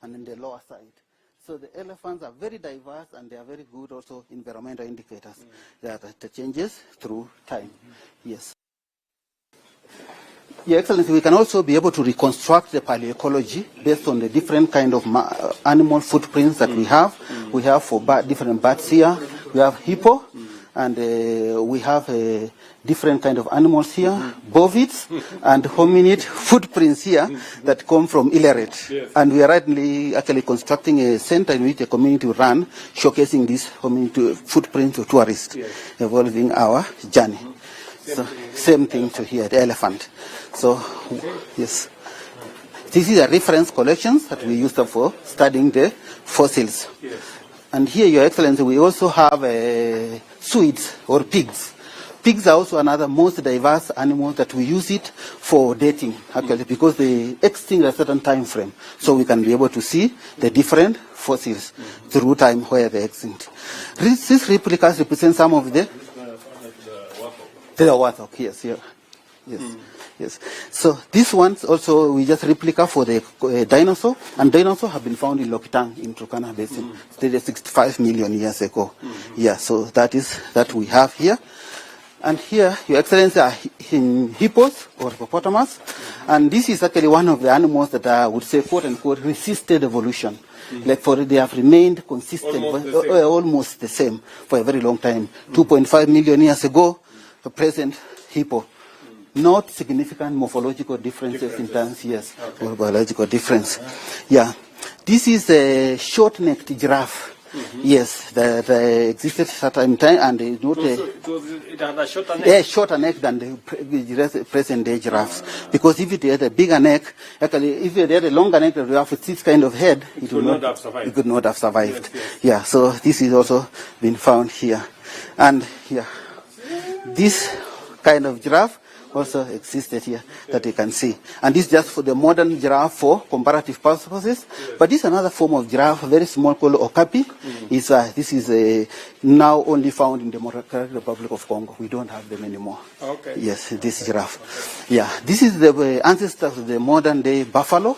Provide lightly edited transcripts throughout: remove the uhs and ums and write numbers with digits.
and in the lower side. So the elephants are very diverse, and they are very good also environmental indicators. That the changes through time. Yes. Your Excellency, we can also be able to reconstruct the paleoecology based on the different kind of animal footprints that we have. We have for different bats here. We have hippo, and we have different kind of animals here, bovids and hominid footprints here that come from Ileret. Yes. And we are actually constructing a center in which a community will run, showcasing these hominid footprints to tourists, evolving our journey. So, same thing to here, the elephant. So, yes. This is a reference collections that we use for studying the fossils. Yes. And here, Your Excellency, we also have Swedes or pigs. Pigs are also another most diverse animal that we use it for dating, actually, because they extinct at a certain time frame. So we can be able to see the different fossils through time where they extinct. These replicas represent some of the warthog, yes, yeah. Yes. Yes. So these ones also we just replica for the dinosaur, and dinosaurs have been found in Lokitang in Turkana Basin, 65 million years ago. Yeah, so that we have here. And here, Your Excellency, are in hippos or hippopotamus, and this is actually one of the animals that I would say, quote unquote, resisted evolution. Like they have remained consistent, almost the same for a very long time. 2.5 million years ago, the present hippo. Not significant morphological differences in terms, yes, or biological difference. Yeah. This is a short-necked giraffe. Yes, that existed at a time, and it had a shorter neck. Yeah, shorter neck than the present-day giraffes. Because if it had a bigger neck, actually, if it had a longer neck, the giraffe with this kind of head, it could not have survived. Yes. Yeah, so this is also been found here. And yeah, this kind of giraffe also existed here that you can see. And this is just for the modern giraffe for comparative purposes. But this is another form of giraffe, very small, called okapi. This is now only found in the Democratic Republic of Congo. We don't have them anymore. Okay. Yes, this giraffe. Yeah, this is the ancestors of the modern day buffalo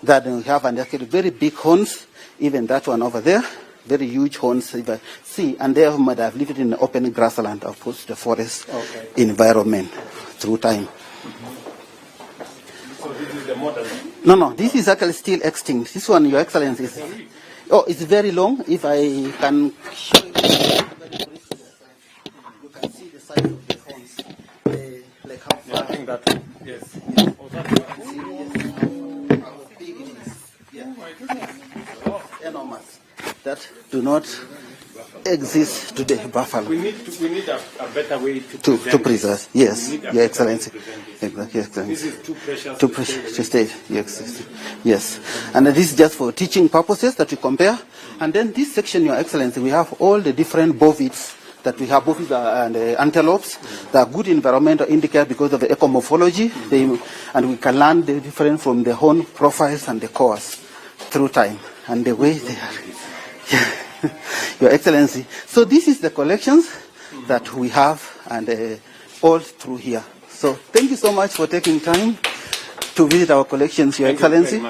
that we have, and actually very big horns, even that one over there. Very huge horns, see, and they might have lived in the open grassland, of course, the forest environment through time. So this is the modern? No, this is actually still extinct. This one, Your Excellency, it's very long. If I can show you, you can see the size of the horns, like how far. I think that, yes. Oh, that's how big it is. Yeah. Oh my goodness. Enormous. That do not exist today, buffalo. We need a better way to preserve. Yes, Your Excellency. This is too precious to stay. Yes. And this is just for teaching purposes that we compare. And then this section, Your Excellency, we have all the different bovids that we have, bovids and antelopes. They are good environmental indicators because of the ecomorphology. And we can learn the difference from the horn profiles and the cores through time and the way they are. Your Excellency. So this is the collections that we have, and all through here. So thank you so much for taking time to visit our collections, Your Excellency.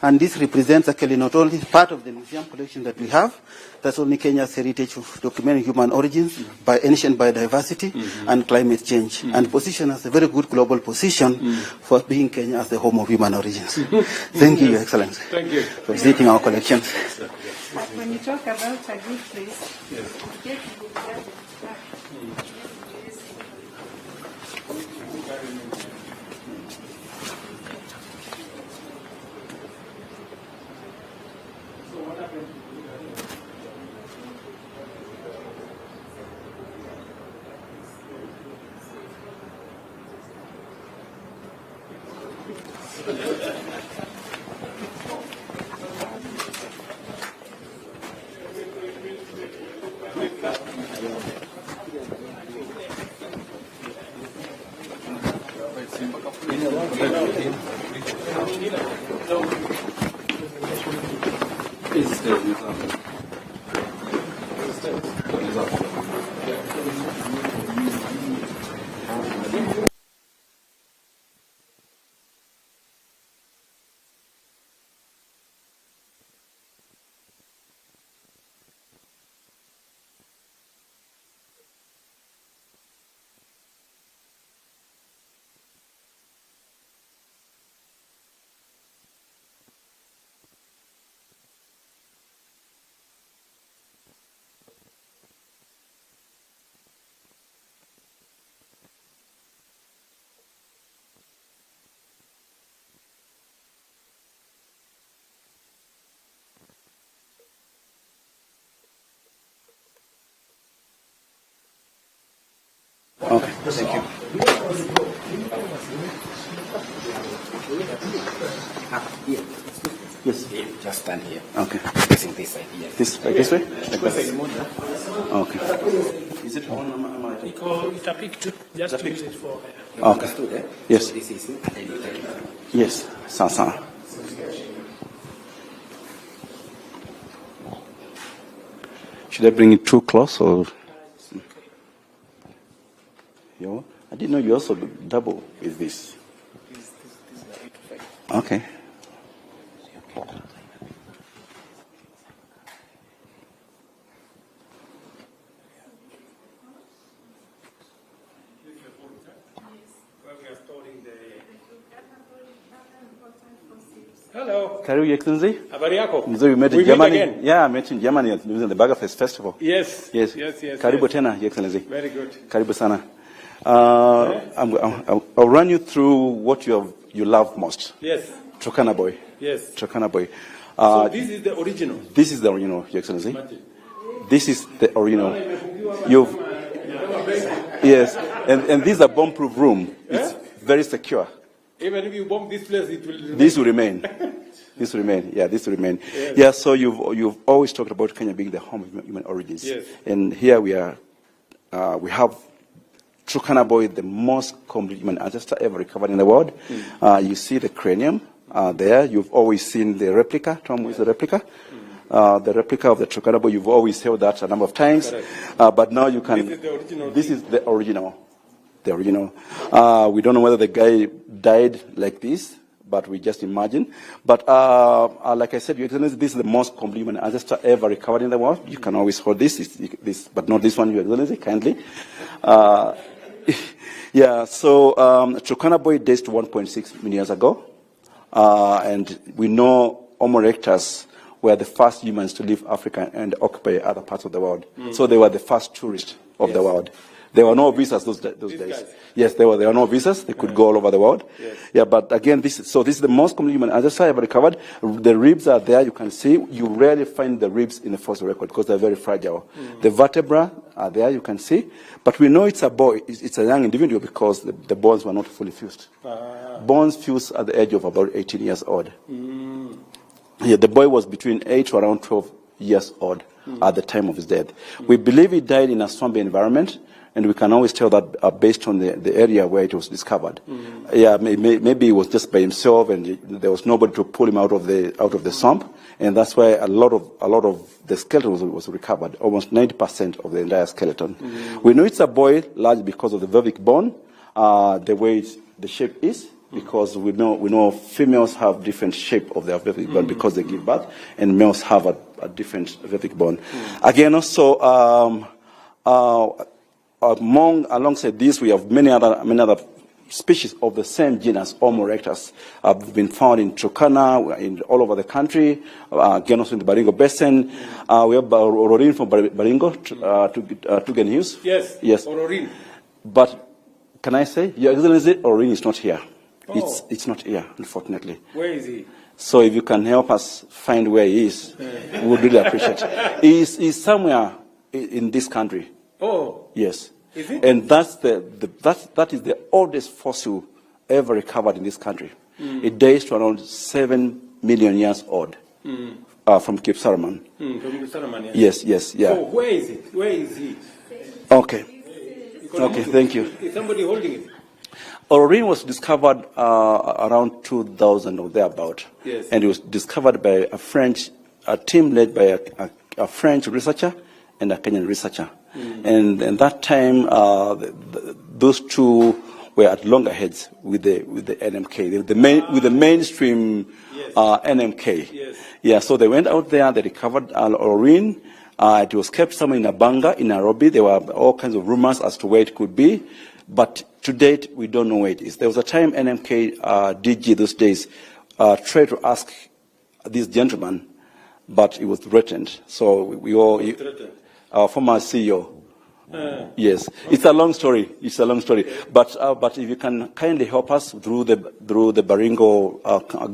And this represents actually not only part of the museum collection that we have, that's only Kenya's heritage of documenting human origins by ancient biodiversity and climate change, and position as a very good global position for being Kenya as the home of human origins. Thank you, Your Excellency, for visiting our collections. When you talk about a good place, get to the garden. Okay, thank you. Yes. Just stand here. Okay. Facing this side. Yes. This way? Like this? Okay. Is it on? It's a picture. Just use it for. Okay. Understood, eh? Yes. So this is it, and you take it. Yes. Sana. Should I bring it too close or? Yo, I didn't know you also double with this. Okay. Hello. Karibu, Your Excellency. Habari yako? Mzee, we met in We meet Germany. again. Yeah, I met in Germany at the Baggerfest Festival. Yes. Yes. Karibu Yes. tena, Your Excellency. Very good. Karibu sana. I'll run you through what you love most. Yes. Turkana boy. Yes. Turkana boy. So this is the original. This is the original, Your Excellency. This is the original. Yes, and this is a bomb-proof room. It's very secure. Even if you bomb this place, it will. This will remain. This will remain. Yeah, this will remain. Yes. Yeah. So you've always talked about Kenya being the home of human origins. Yes. And here we are. We have Turkana boy, the most complete human ancestor ever recovered in the world. You see the cranium there. You've always seen the replica. Tom, is the replica? The replica of the Turkana boy. You've always held that a number of times. But now you can. This is the original. This is the original. The original. We don't know whether the guy died like this, but we just imagine. But like I said, Your Excellency, this is the most complete human ancestor ever recovered in the world. You can always hold this, but not this one, Your Excellency, kindly. Yeah, so Turkana boy dates to 1.6 million years ago. And we know Homo erectus were the first humans to leave Africa and occupy other parts of the world. So they were the first tourists of the world. There were no visas those days. Guys. Yes, there were no visas. They could go all over the world. Yes. Yeah, but again, this is the most complete human ancestor ever recovered. The ribs are there. You can see. You rarely find the ribs in the fossil record because they're very fragile. The vertebrae are there. You can see. But we know it's a boy. It's a young individual because the bones were not fully fused. Bones fused at the age of about 18 years old. Yeah, the boy was between 8 to around 12 years old at the time of his death. We believe he died in a swampy environment. And we can always tell that based on the area where it was discovered. Yeah, maybe he was just by himself, and there was nobody to pull him out of the swamp, and that's why a lot of the skeleton was recovered. Almost 90% of the entire skeleton. We know it's a boy largely because of the pelvic bone, the way the shape is. Because we know females have different shape of their pelvic bone because they give birth, and males have a different pelvic bone. Again, also. Alongside this, we have many other species of the same genus, Homo erectus, have been found in Turkana, all over the country, again also in the Baringo Basin. We have Ororin from Baringo, Tugen Hills. Yes. Ororin. But can I say, Your Excellency, Ororin is not here. It's not here, unfortunately. Where is he? So if you can help us find where he is, we would really appreciate it. He's somewhere in this country. Oh. Yes. Is it? And that is the oldest fossil ever recovered in this country. It dates to around 7 million years old from Cape Solomon. From Cape Solomon, yes. Yes, yeah. So where is it? Where is he? Okay. Okay, thank you. Is somebody holding it? Ororin was discovered around 2000 or thereabout. Yes. And it was discovered by a team led by a French researcher and a Kenyan researcher. And that time, those two were at loggerheads with the NMK, with the mainstream NMK. Yes. Yeah, so they went out there, they recovered Ororin. It was kept somewhere in a bunker in Nairobi. There were all kinds of rumors as to where it could be. But to date, we don't know where it is. There was a time NMK DG those days tried to ask this gentleman, but it was threatened. So we all... Our former CEO. Yes, it's a long story. But if you can kindly help us through the Baringo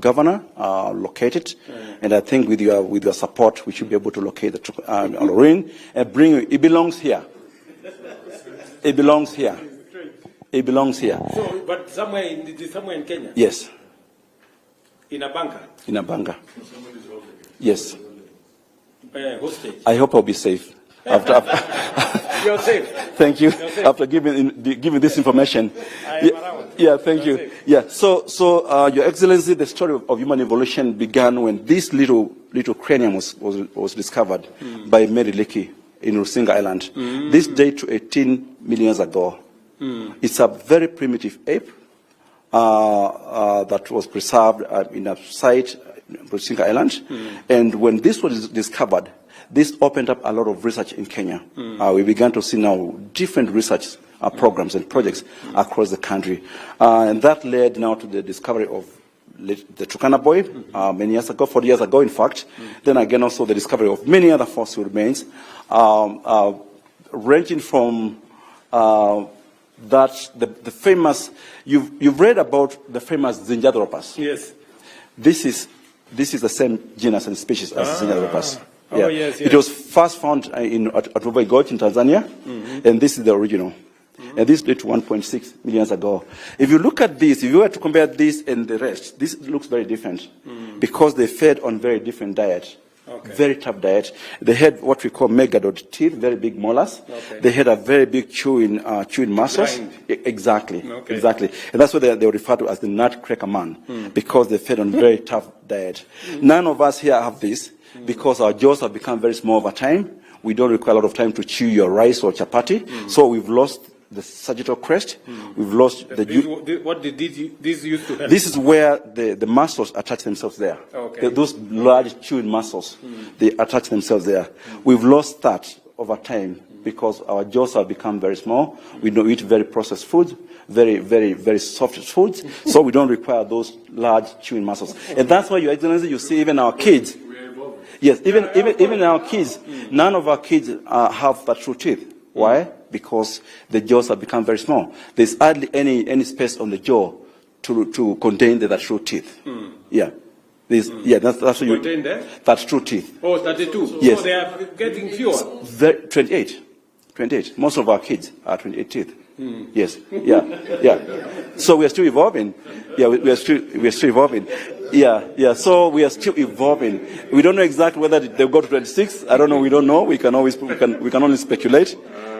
governor, locate it, and I think with your support, we should be able to locate the Ororin and bring it. It belongs here. It belongs here. It belongs here. So, but somewhere in Kenya? Yes. In a bunker? In a bunker. Yes. Hostage? I hope I'll be safe. You're safe. Thank you. You're safe. After giving this information. I am around. Yeah, thank You're you. safe. Yeah, so Your Excellency, the story of human evolution began when this little cranium was discovered by Mary Leakey in Rusinga Island. This date to 18 million years ago. It's a very primitive ape that was preserved in a site in Rusinga Island. And when this was discovered, this opened up a lot of research in Kenya. We began to see now different research programs and projects across the country. And that led now to the discovery of the Turkana boy many years ago, 40 years ago, in fact. Then again, also the discovery of many other fossil remains, ranging from the famous, you've read about the famous Zinjanthropus. Yes. This is the same genus and species as Zinjanthropus. Oh, yes. It was first found at Ruto Gorge in Tanzania, and this is the original. And this dates to 1.6 million years ago. If you look at this, if you were to compare this and the rest, this looks very different because they fed on very different diet. Okay. Very tough diet. They had what we call megadod teeth, very big molars. Okay. They had a very big chewing muscles. Exactly, okay. Exactly. And that's what they were referred to as the nutcracker man because they fed on very tough diet. None of us here have this because our jaws have become very small over time. We don't require a lot of time to chew your rice or chapati. So we've lost the sagittal crest. We've lost what did this used to help? This is where the muscles attach themselves there. Okay. Those large chewing muscles, they attach themselves there. We've lost that over time because our jaws have become very small. We don't eat very processed foods, very, very, very soft foods. So we don't require those large chewing muscles. And that's why, Your Excellency, you see even our kids. Yes, even our kids, none of our kids have that true teeth. Why? Because the jaws have become very small. There's hardly any space on the jaw to contain the true teeth. Yeah. Yeah, that's what you contain there? That's true teeth. Oh, 32. Yes. So they are getting fewer. 28. Most of our kids are 28 teeth. Yes. Yeah. So we are still evolving. Yeah, we are still evolving. Yeah. So we are still evolving. We don't know exactly whether they'll go to 26. I don't know. We don't know. We can only speculate.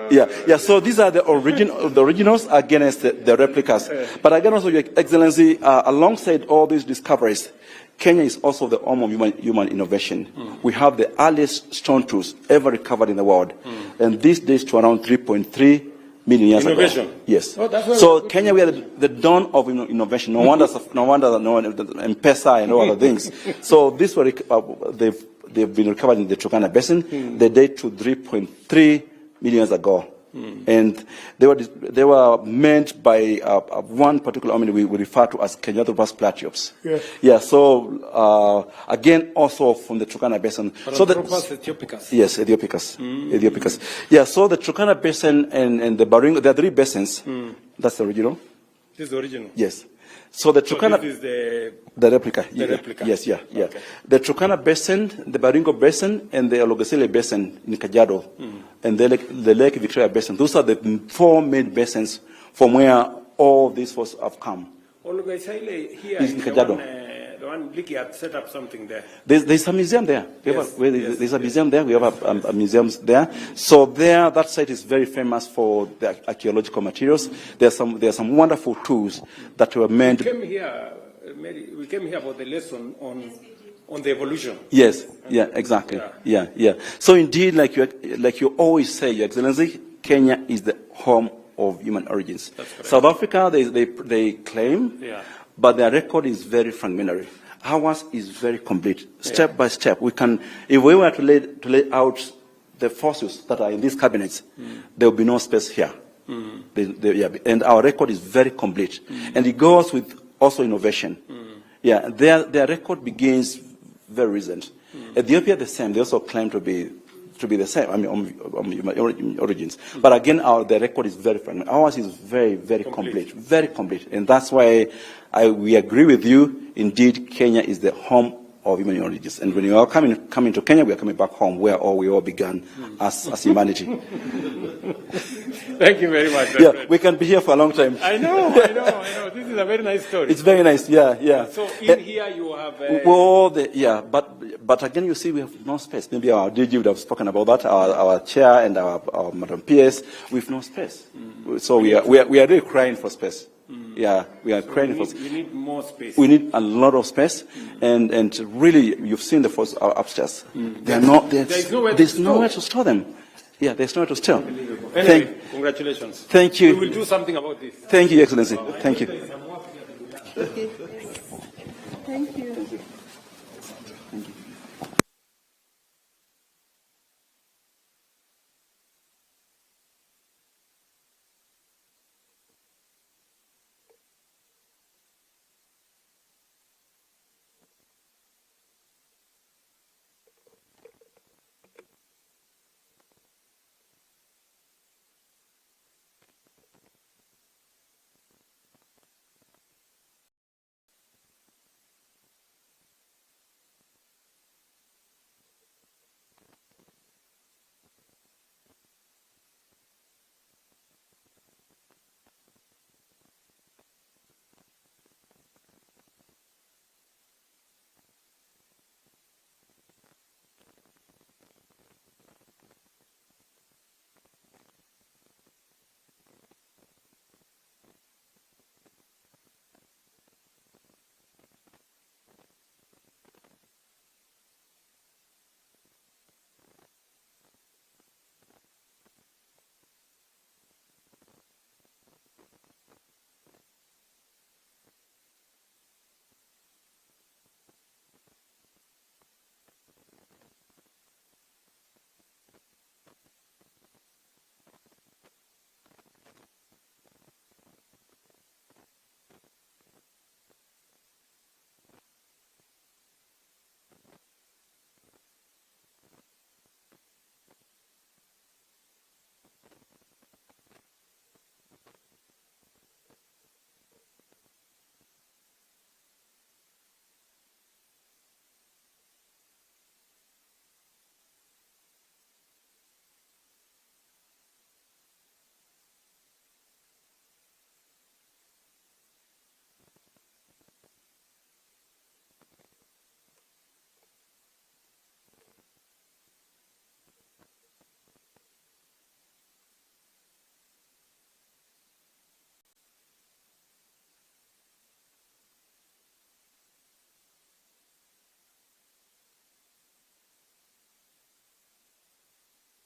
Yeah. So these are the originals against the replicas. But again, also, Your Excellency, alongside all these discoveries, Kenya is also the home of human innovation. We have the earliest stone tools ever recovered in the world, and this dates to around 3.3 million years ago. Yes. Oh, so Kenya, we are the dawn of innovation. No wonder M-Pesa and all other things. So this were they've been recovered in the Turkana Basin. They date to 3.3 million years ago. And they were meant by one particular hominid we refer to as Kenyathropus platyops. Yeah. So again, also from the Turkana Basin. So Ethiopicus. Yes, Ethiopicus. Yeah. So the Turkana Basin and the Baringo, there are three basins. That's the original. This is the original. Yes. So the Turkana, this is the replica. The replica. Yes. Okay. The Turkana Basin, the Baringo Basin, and the Ologesile Basin in Kajiado, and the Lake Victoria Basin. Those are the four main basins from where all these fossils have come. Ologesile here is in Kajiado. The one Leakey had set up something there. There's a museum there. There's a museum there. We have a museum there. So that site is very famous for the archaeological materials. There are some wonderful tools that were meant. We came here for the lesson on the evolution. Yes. Yeah. Exactly. Yeah. So indeed, like you always say, Your Excellency, Kenya is the home of human origins. South Africa, they claim. Yeah. But their record is very fragmentary. Ours is very complete, step by step. We can, if we were to lay out the fossils that are in these cabinets, there will be no space here. And our record is very complete, and it goes with also innovation. Yeah, their record begins very recent. Ethiopia the same. They also claim to be the same. I mean, origins. But again, the record is very fragmented. Ours is very, very complete, very complete, and that's why we agree with you. Indeed, Kenya is the home of human origins. And when we are coming to Kenya, we are coming back home where we all began as humanity. Thank you very much. Yeah, we can be here for a long time. I know. This is a very nice story. It's very nice, yeah. So in here you have... But again, you see, we have no space. Maybe our DG would have spoken about that, our chair and our Madam PS. We have no space. So we are really crying for space. Yeah, we are crying for space. We need more space. We need a lot of space, and really, you've seen the force upstairs. There's nowhere to store them. Yeah, there's nowhere to store. Anyway, congratulations. Thank you. We will do something about this. Thank you, Excellency. Thank you. Thank you.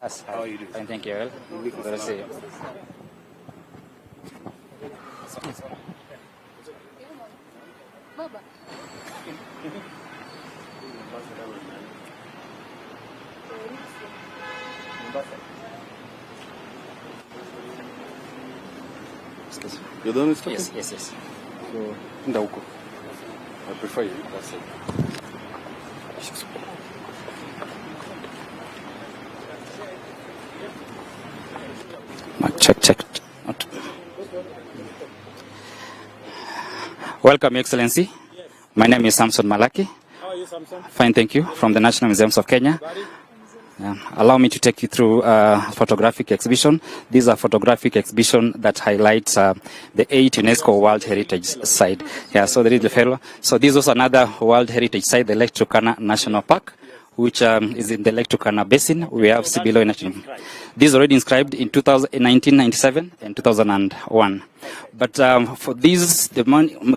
Yes, how are you doing? Fine, thank you. Well, good to see you. You're done with stuff? Yes. So, Ndauko. I prefer you. That's it. Check. Welcome, Your Excellency. My name is Samson Malaki. How are you, Samson? Fine, thank you. From the National Museums of Kenya. Allow me to take you through a photographic exhibition. These are photographic exhibition that highlights the 8 UNESCO World Heritage Site. Yeah, so there is the fellow. So this was another World Heritage Site, the Lake Turkana National Park, which is in the Lake Turkana Basin. We have Sibilo National. This is already inscribed in 1997 and 2001. But for this, the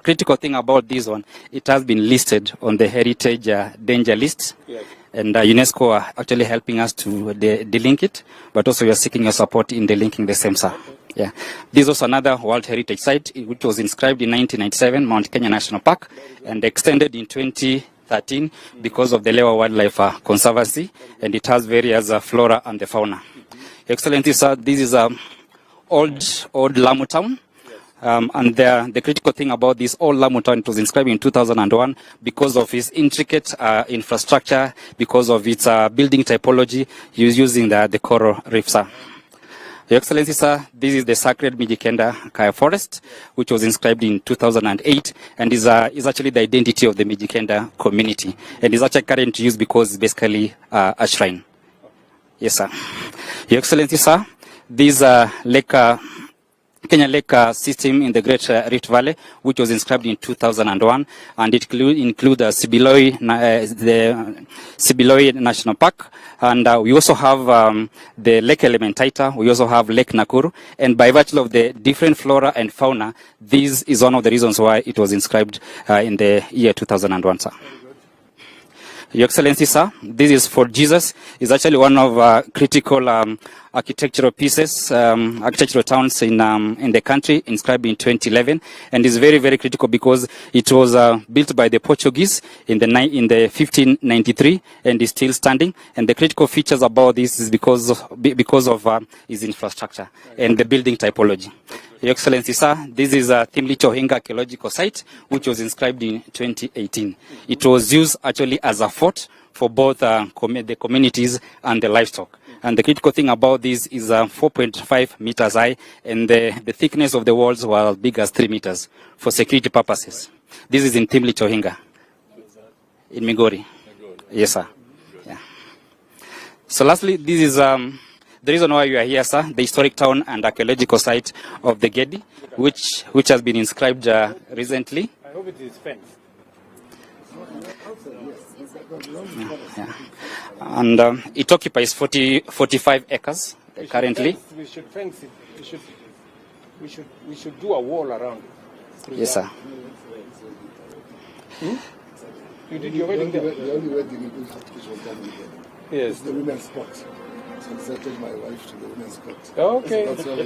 critical thing about this one, it has been listed on the heritage danger list. Yes. And UNESCO are actually helping us to delink it, but also we are seeking your support in delinking the same, sir. Yeah. This was another World Heritage Site, which was inscribed in 1997, Mount Kenya National Park, and extended in 2013 because of the Lewa Wildlife Conservancy, and it has various flora and the fauna. Excellency, sir, this is old Lamu town. And the critical thing about this old Lamu town, it was inscribed in 2001 because of its intricate infrastructure, because of its building typology, using the coral reefs. Your Excellency, sir, this is the sacred Mijikenda Kaya forest, which was inscribed in 2008 and is actually the identity of the Mijikenda community and is actually currently used because it's basically a shrine. Yes, sir. Your Excellency, sir, this Kenya Lake system in the Great Rift Valley, which was inscribed in 2001, and it include the Sibiloi National Park, and we also have the Lake Elementaita, we also have Lake Nakuru, and by virtue of the different flora and fauna, this is one of the reasons why it was inscribed in the year 2001, sir. Your Excellency, sir, this is for Jesus. It's actually one of critical architectural pieces, architectural towns in the country, inscribed in 2011, and is very, very critical because it was built by the Portuguese in the 1593 and is still standing. And the critical features about this is because of its infrastructure and the building typology. Your Excellency, sir, this is a Thimli Chohinga archaeological site, which was inscribed in 2018. It was used actually as a fort for both the communities and the livestock. And the critical thing about this is 4.5 meters high, and the thickness of the walls were as big as 3 meters for security purposes. This is in Thimli Chohinga, in Migori. Yes, sir. Yeah. So lastly, this is the reason why you are here, sir, the historic town and archaeological site of the Gedi, which has been inscribed recently. I hope it is fenced. Yeah. And it occupies 45 acres currently. We should fence it. We should do a wall around it. Yes, sir. You did your wedding there? The only wedding which was done with them. Yes. The women's spot. So I invited my wife to the women's spot. Okay. That's how we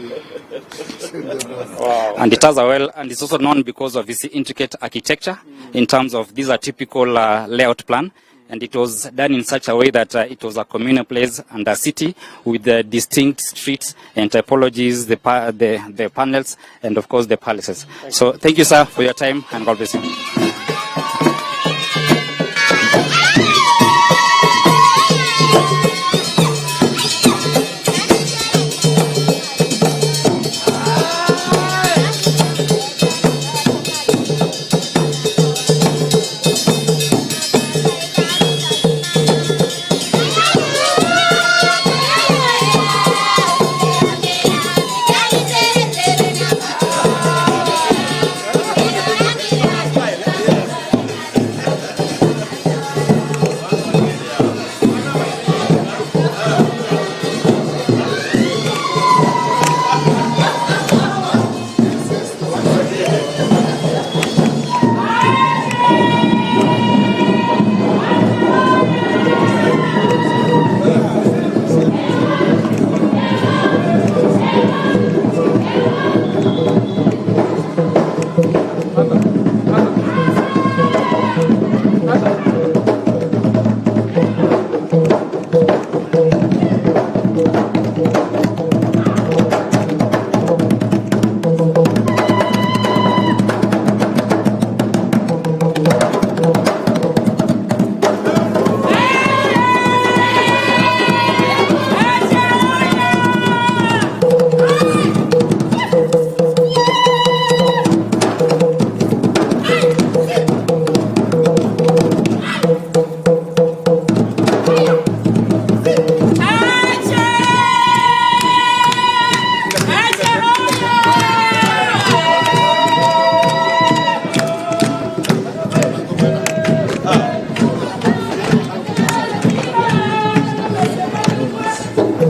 Wow. And it has and it's also known because of its intricate architecture in terms of these are typical layout plan. And it was done in such a way that it was a communal place and a city with the distinct streets and typologies, the panels, and of course the palaces. So thank you, sir, for your time, and God bless you.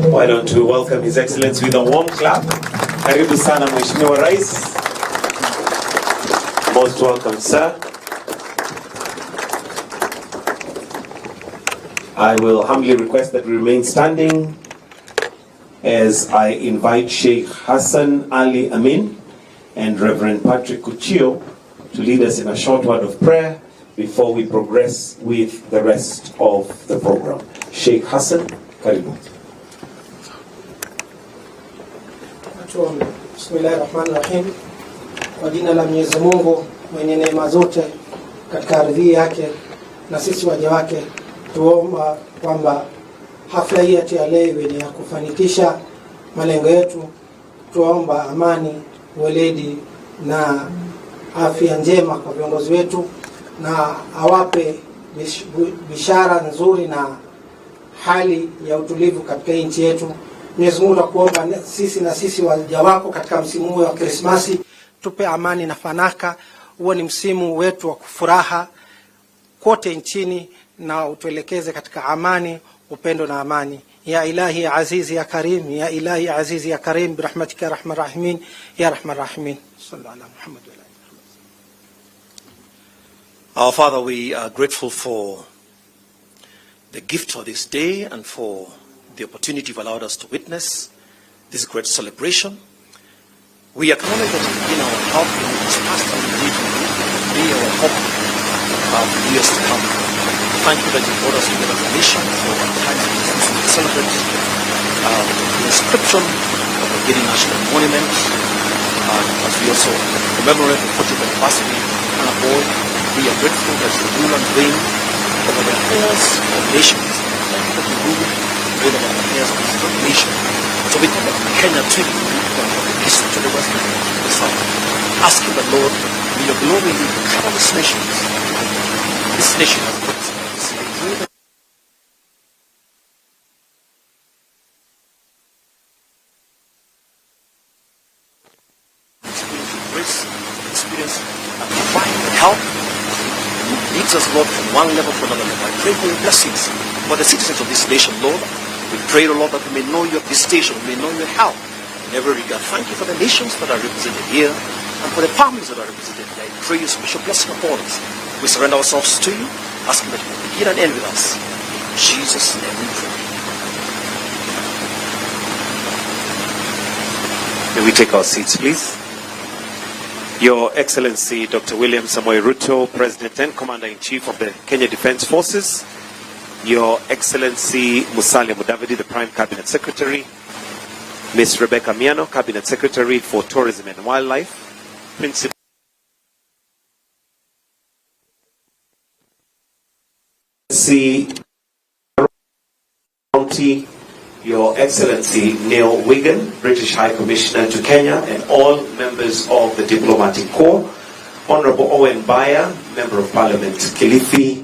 Why don't we welcome His Excellency with a warm clap. Karibu sana Mheshimiwa Rais. Most welcome, sir. I will humbly request that we remain standing as I invite Sheikh Hassan Ali Amin and Reverend Patrick Kuchio to lead us in a short word of prayer before we progress with the rest of the program. Sheikh Hassan, karibu. Bismillahirrahmanirrahim. Kwa jina la Mwenyezi Mungu mwenye neema zote katika ardhi yake na sisi waja wake, tuomba kwamba hafla hii ya leo yenye kufanikisha malengo yetu. Tuomba amani, weledi na afya njema kwa viongozi wetu, na awape bishara nzuri na hali ya utulivu katika nchi yetu. Mwenyezi Mungu tunakuomba sisi waja wako katika msimu huu wa Krismasi, tupe amani na fanaka. Huo ni msimu wetu wa furaha kote nchini, na utuelekeze katika amani, upendo na amani. Ya ilahi ya azizi ya karim, ya ilahi ya azizi ya karim, birahmatika ya rahman rahimin, ya rahman rahimin. Sallallahu ala Muhammad wa ala Our Father, we are grateful for the gift of this day and for the opportunity you've allowed us to witness this great celebration. We acknowledge that you've been our help in this past and indeed be our hope for years to come. Thank you that you brought us together as a nation for a time like this to celebrate the inscription of the Gedi National Monument, as we also commemorate the 40th anniversary and aboard. We are grateful that you rule and reign over the affairs of nations. Thank you that you rule over the affairs of this nation. So we come to Kenya to you from the east to the west and to the south, asking the Lord, may your glory cover this nation. This nation has put experience and find help. Leads us, Lord, from one level to another level. I pray for your blessings for the citizens of this nation, Lord. We pray, Lord, that we may know your visitation, we may know your help in every regard. Thank you for the nations that are represented here and for the families that are represented here. I pray your special blessing upon us. We surrender ourselves to you, asking that you will begin and end with us. In Jesus' name we pray. May we take our seats, please? Your Excellency Dr. William Samoei Ruto, President and Commander-in-Chief of the Kenya Defence Forces, Your Excellency Musalia Mudavadi, the Prime Cabinet Secretary, Ms. Rebecca Miano, Cabinet Secretary for Tourism and Wildlife, Principal County, Your Excellency Neil Wigan, British High Commissioner to Kenya, and all members of the Diplomatic Corps, Honorable Owen Baya, Member of Parliament Kilifi,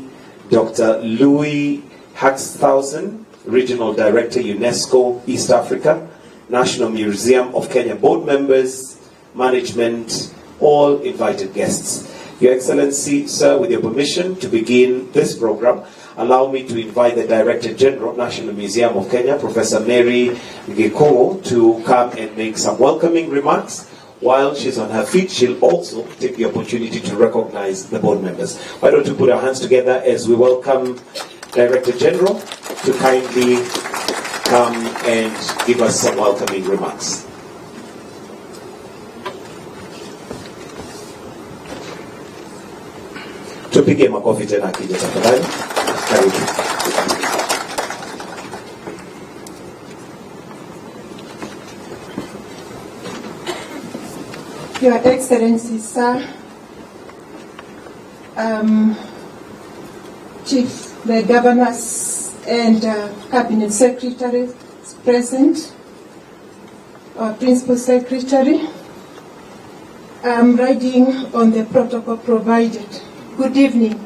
Dr. Louis Haxthausen, Regional Director, UNESCO, East Africa, National Museum of Kenya board members, management, all invited guests. Your Excellency, sir, with your permission to begin this program, allow me to invite the Director General, National Museum of Kenya, Professor Mary Gikomo, to come and make some welcoming remarks. While she's on her feet, she'll also take the opportunity to recognize the board members. Why don't we put our hands together as we welcome Director General to kindly come and give us some welcoming remarks. Tupige makofi tena akija tafadhali. Karibu. Your Excellency, sir, Chief, the governors and Cabinet Secretary present, our Principal Secretary, I'm riding on the protocol provided. Good evening.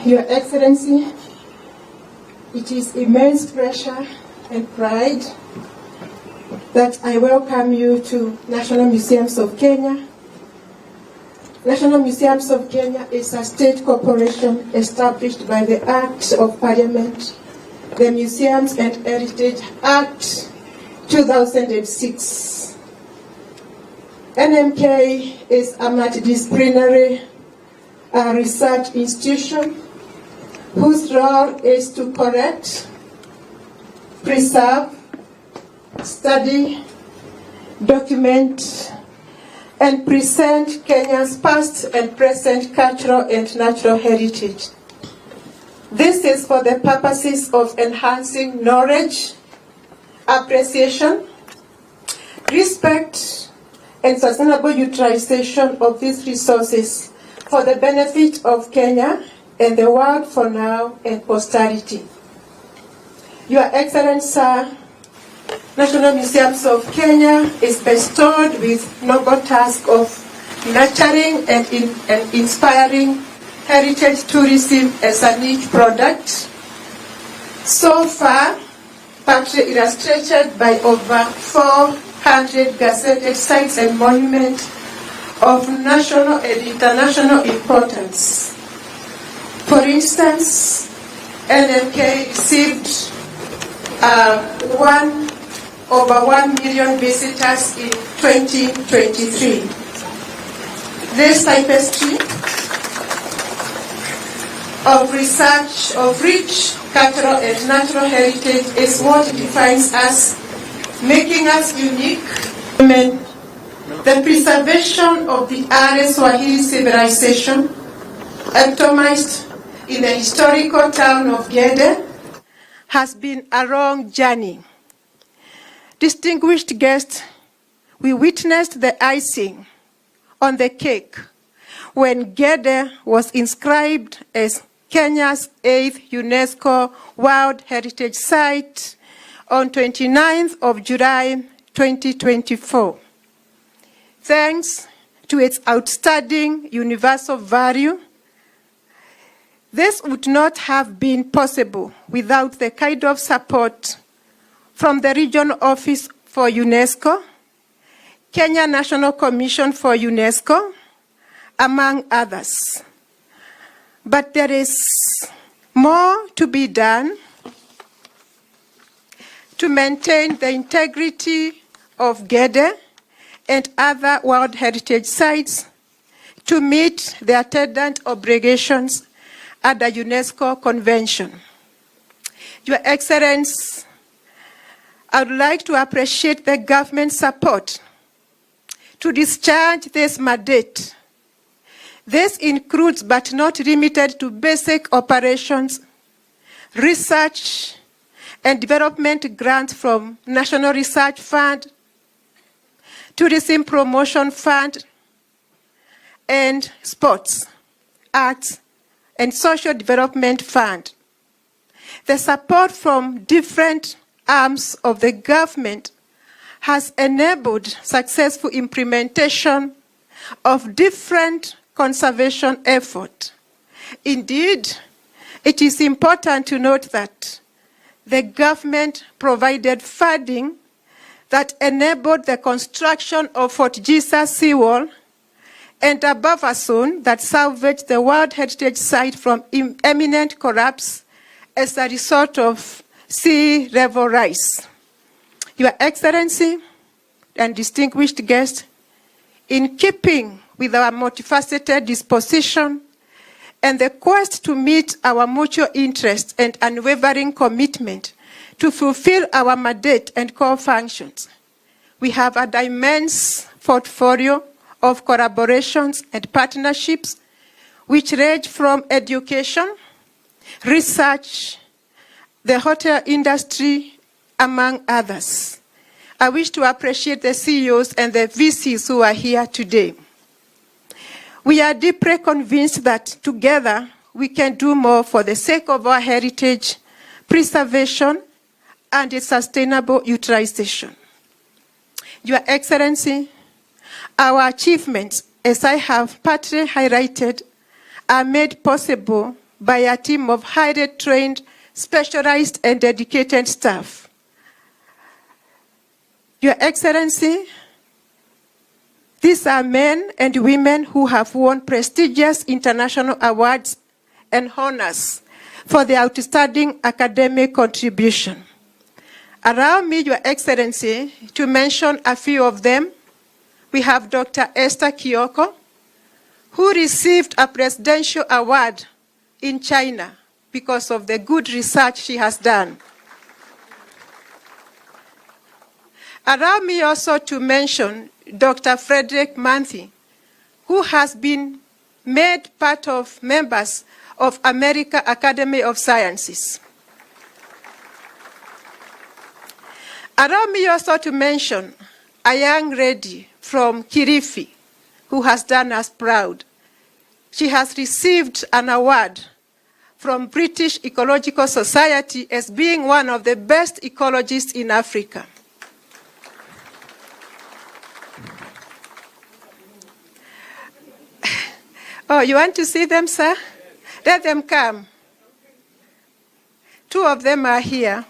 Your Excellency, it is immense pleasure and pride that I welcome you to National Museums of Kenya. National Museums of Kenya is a state corporation established by the Act of Parliament, the Museums and Heritage Act 2006. NMK is a multidisciplinary research institution whose role is to collect, preserve, study, document, and present Kenya's past and present cultural and natural heritage. This is for the purposes of enhancing knowledge, appreciation, respect, and sustainable utilization of these resources for the benefit of Kenya and the world for now and posterity. Your Excellency, sir, National Museums of Kenya is bestowed with noble task of nurturing and inspiring heritage tourism as a niche product. So far, partly illustrated by over 400 gazetted sites and monuments of national and international importance. For instance, NMK received over 1 million visitors in 2023. This tapestry of research of rich cultural and natural heritage is what defines us, making us unique. The preservation of the Are Swahili civilization, entombed in the historical town of Gedi, has been a long journey. Distinguished guests, we witnessed the icing on the cake when Gedi was inscribed as Kenya's 8th UNESCO World Heritage Site on 29th of July 2024. Thanks to its outstanding universal value, this would not have been possible without the kind of support from the Regional Office for UNESCO, Kenya National Commission for UNESCO, among others. But there is more to be done to maintain the integrity of Gedi and other World Heritage Sites to meet the attendant obligations at the UNESCO Convention. Your Excellency, I would like to appreciate the government's support to discharge this mandate. This includes, but not limited to, basic operations, research and development grants from National Research Fund, Tourism Promotion Fund, and Sports, Arts, and Social Development Fund. The support from different arms of the government has enabled successful implementation of different conservation efforts. Indeed, it is important to note that the government provided funding that enabled the construction of Fort Jesus seawall and a buffer zone that salvaged the World Heritage Site from imminent collapse as a result of sea level rise. Your Excellency and distinguished guests, in keeping with our multifaceted disposition and the quest to meet our mutual interest and unwavering commitment to fulfill our mandate and core functions, we have an immense portfolio of collaborations and partnerships which range from education, research, the hotel industry, among others. I wish to appreciate the CEOs and the VCs who are here today. We are deeply convinced that together we can do more for the sake of our heritage, preservation, and its sustainable utilization. Your Excellency, our achievements, as I have partly highlighted, are made possible by a team of highly trained, specialized, and dedicated staff. Your Excellency, these are men and women who have won prestigious international awards and honors for their outstanding academic contribution. Allow me, Your Excellency, to mention a few of them. We have Dr. Esther Kioko, who received a presidential award in China because of the good research she has done. Allow me also to mention Dr. Frederick Manthi, who has been made part of members of American Academy of Sciences. Allow me also to mention a young lady from Kilifi who has done us proud. She has received an award from British Ecological Society as being one of the best ecologists in Africa. Oh, you want to see them, sir? Let them come. 2 of them are here.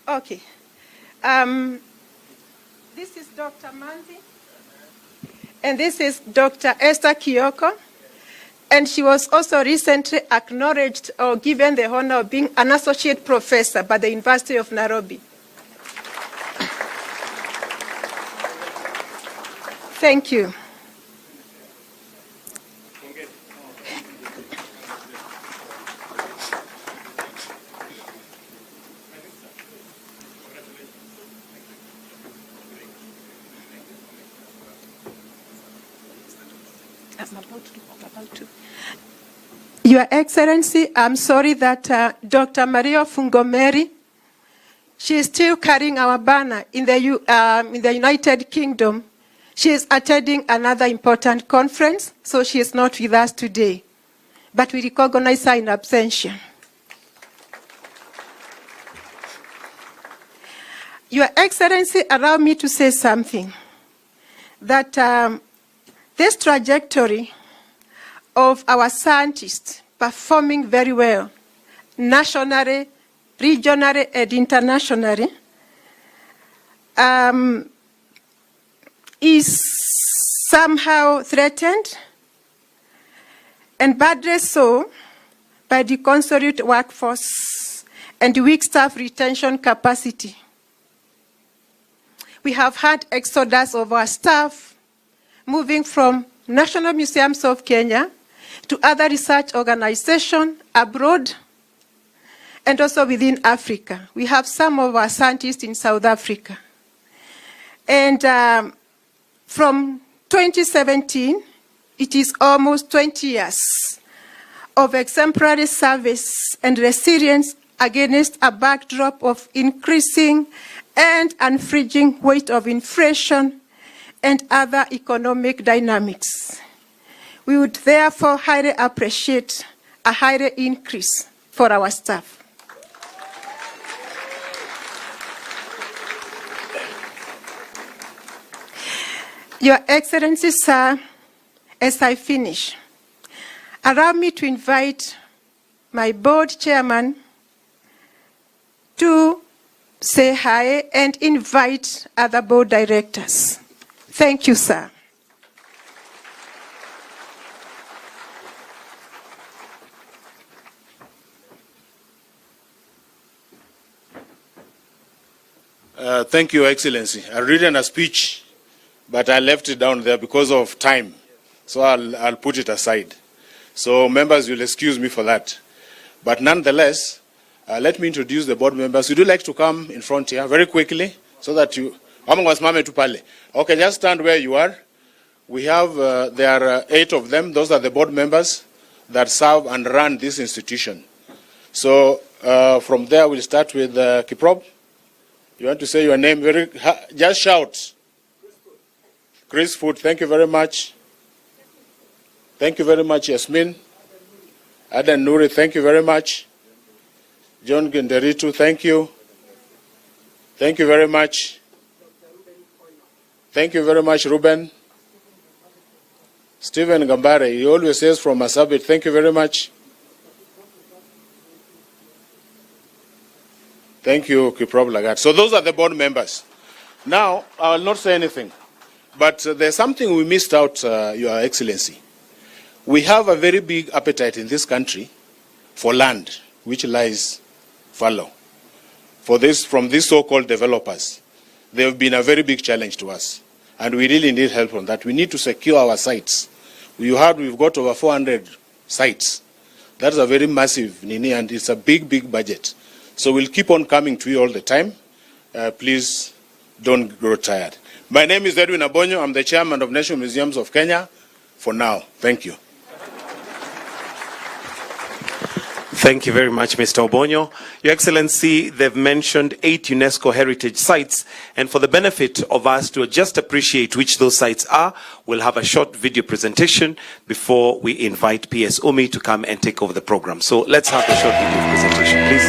Okay. This is Dr. Manzi, and this is Dr. Esther Kioko, and she was also recently acknowledged or given the honor of being an associate professor by the University of Nairobi. Thank you. Your Excellency, I'm sorry that Dr. Maria Fungomeri, she is still carrying our banner in the United Kingdom. She is attending another important conference, so she is not with us today. But we recognize her in absentia. Your Excellency, allow me to say something. That this trajectory of our scientists performing very well, nationally, regionally, and internationally, is somehow threatened, and badly so by the consolidate workforce and weak staff retention capacity. We have had exodus of our staff moving from National Museums of Kenya to other research organizations abroad and also within Africa. We have some of our scientists in South Africa. And from 2017, it is almost 20 years of exemplary service and resilience against a backdrop of increasing and unflinching weight of inflation and other economic dynamics. We would therefore highly appreciate a higher increase for our staff. Your Excellency, sir, as I finish, allow me to invite my board chairman to say hi and invite other board directors. Thank you, sir. Thank you, Excellency. I've written a speech, but I left it down there because of time. So I'll put it aside. So members will excuse me for that. But nonetheless, let me introduce the board members. Would you like to come in front here very quickly so that you... Okay, just stand where you are. We have, there are 8 of them. Those are the board members that serve and run this institution. So from there, we'll start with Kiprop. You want to say your name? Just shout. Chris Foot, thank you very much. Thank you very much, Yasmin. Adan Nuri, thank you very much. John Genderitu, thank you. Thank you very much. Thank you very much, Ruben. Stephen Gambare, he always says from Masabit, thank you very much. Thank you, Kiprop Lagat. So those are the board members. Now, I will not say anything, but there's something we missed out, Your Excellency. We have a very big appetite in this country for land, which lies fallow. From these so-called developers, they have been a very big challenge to us, and we really need help on that. We need to secure our sites. You heard we've got over 400 sites. That's a very massive, Nini, and it's a big, big budget. So we'll keep on coming to you all the time. Please don't grow tired. My name is Edwin Abonyo. I'm the chairman of National Museums of Kenya for now. Thank you. Thank you very much, Mr. Obonyo. Your Excellency, they've mentioned 8 UNESCO heritage sites, and for the benefit of us to just appreciate which those sites are, we'll have a short video presentation before we invite PS Umi to come and take over the program. So let's have the short video presentation, please.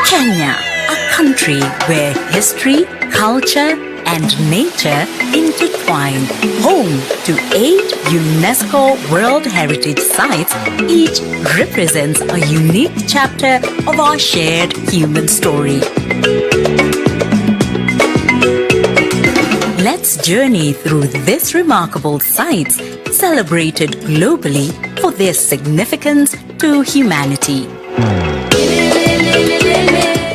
Kenya, a country where history, culture, and nature intertwine, home to 8 UNESCO World Heritage Sites, each represents a unique chapter of our shared human story. Let's journey through these remarkable sites, celebrated globally for their significance to humanity.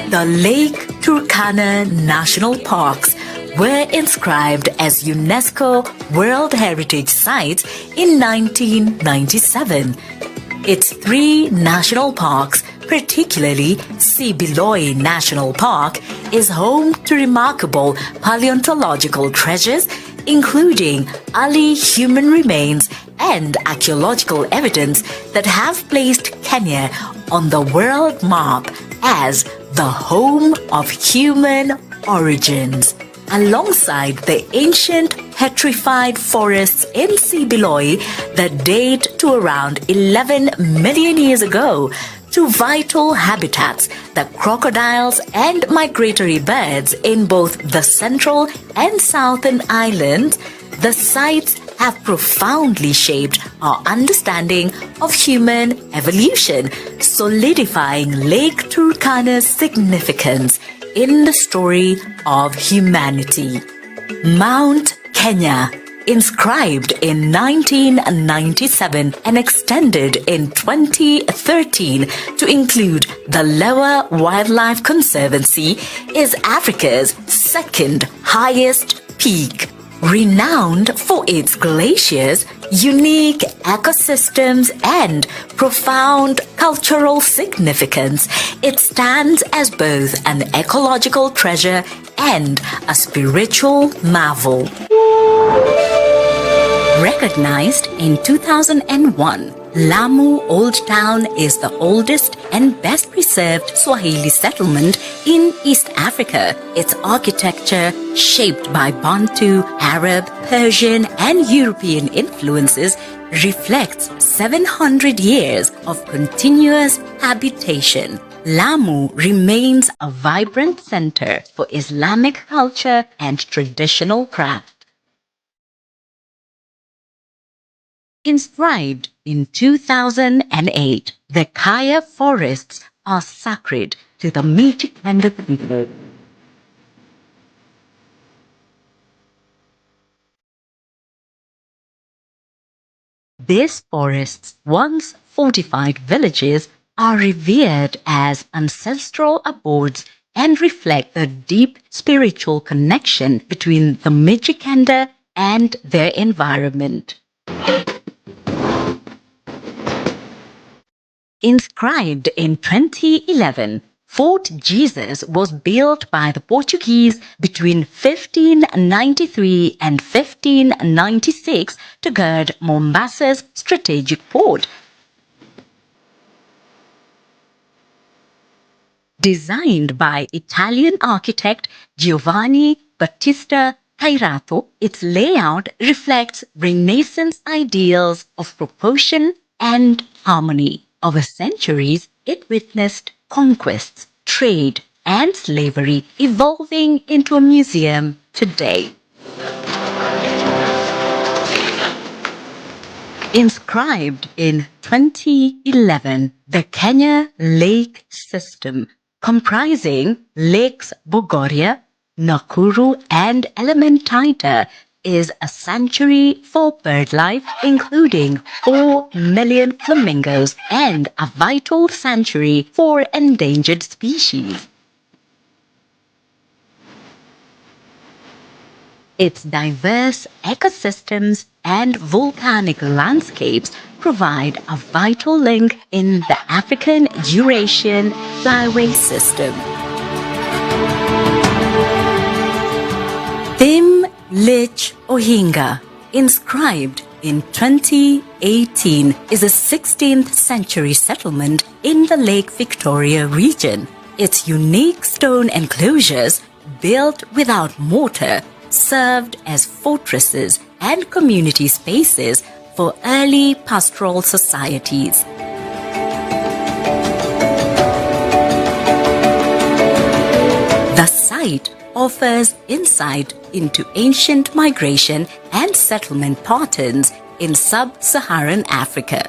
The Lake Turkana National Parks were inscribed as UNESCO World Heritage Sites in 1997. Its 3 national parks, particularly Sibiloi National Park, is home to remarkable paleontological treasures, including early human remains and archaeological evidence that have placed Kenya on the world map as the home of human origins. Alongside the ancient petrified forests in Sibiloi that date to around 11 million years ago, to vital habitats that crocodiles and migratory birds in both the central and southern islands, the sites have profoundly shaped our understanding of human evolution, solidifying Lake Turkana's significance in the story of humanity. Mount Kenya, inscribed in 1997 and extended in 2013 to include the Lower Wildlife Conservancy, is Africa's second highest peak. Renowned for its glaciers, unique ecosystems, and profound cultural significance, it stands as both an ecological treasure and a spiritual marvel. Recognized in 2001, Lamu Old Town is the oldest and best preserved Swahili settlement in East Africa. Its architecture, shaped by Bantu, Arab, Persian, and European influences, reflects 700 years of continuous habitation. Lamu remains a vibrant center for Islamic culture and traditional craft. Inscribed in 2008, the Kaya forests are sacred to the Mijikenda people. These forests, once fortified villages, are revered as ancestral abodes and reflect the deep spiritual connection between the Mijikenda and their environment. Inscribed in 2011, Fort Jesus was built by the Portuguese between 1593 and 1596 to guard Mombasa's strategic port. Designed by Italian architect Giovanni Battista Cairato, its layout reflects Renaissance ideals of proportion and harmony. Over centuries, it witnessed conquests, trade, and slavery, evolving into a museum today. Inscribed in 2011, the Kenya Lake System, comprising Lakes Bogoria, Nakuru, and Elementaita, is a sanctuary for birdlife, including 4 million flamingos, and a vital sanctuary for endangered species. Its diverse ecosystems and volcanic landscapes provide a vital link in the African-Eurasian flyway system. Theme Lich Ohinga, inscribed in 2018, is a 16th century settlement in the Lake Victoria region. Its unique stone enclosures, built without mortar, served as fortresses and community spaces for early pastoral societies. The site offers insight into ancient migration and settlement patterns in sub-Saharan Africa.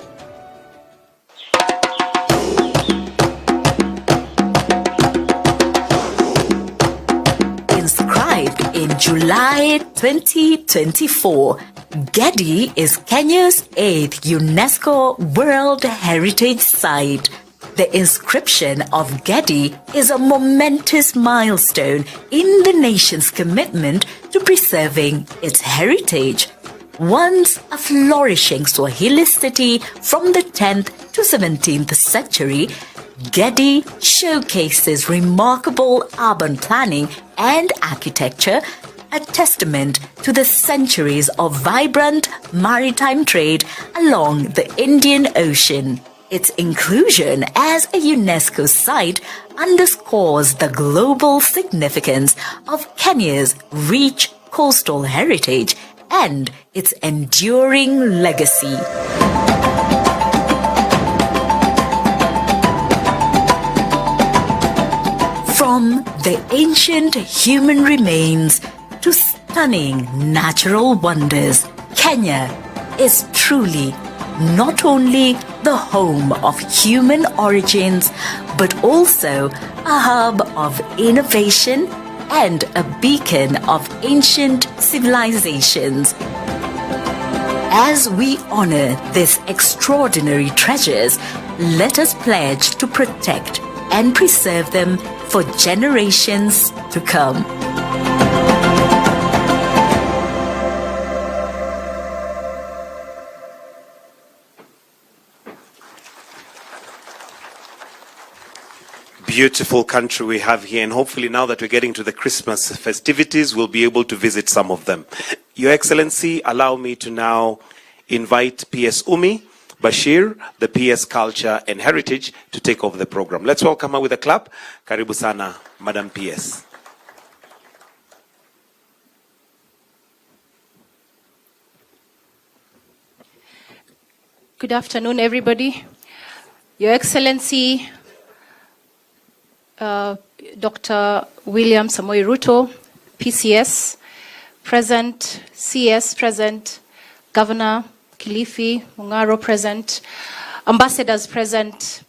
Inscribed in July 2024, Gedi is Kenya's 8th UNESCO World Heritage Site. The inscription of Gedi is a momentous milestone in the nation's commitment to preserving its heritage. Once a flourishing Swahili city from the 10th to 17th century, Gedi showcases remarkable urban planning and architecture, a testament to the centuries of vibrant maritime trade along the Indian Ocean. Its inclusion as a UNESCO site underscores the global significance of Kenya's rich coastal heritage and its enduring legacy. From the ancient human remains to stunning natural wonders, Kenya is truly not only the home of human origins, but also a hub of innovation and a beacon of ancient civilizations. As we honor these extraordinary treasures, let us pledge to protect and preserve them for generations to come. Beautiful country we have here, and hopefully now that we're getting to the Christmas festivities, we'll be able to visit some of them. Your Excellency, allow me to now invite PS Umi Bashir, the PS Culture and Heritage, to take over the program. Let's welcome her with a clap. Karibu sana, Madam PS. Good afternoon, everybody. Your Excellency, Dr. William Samoei Ruto, PCS, present, CS present, Governor Kilifi, Mungaro present, ambassadors present,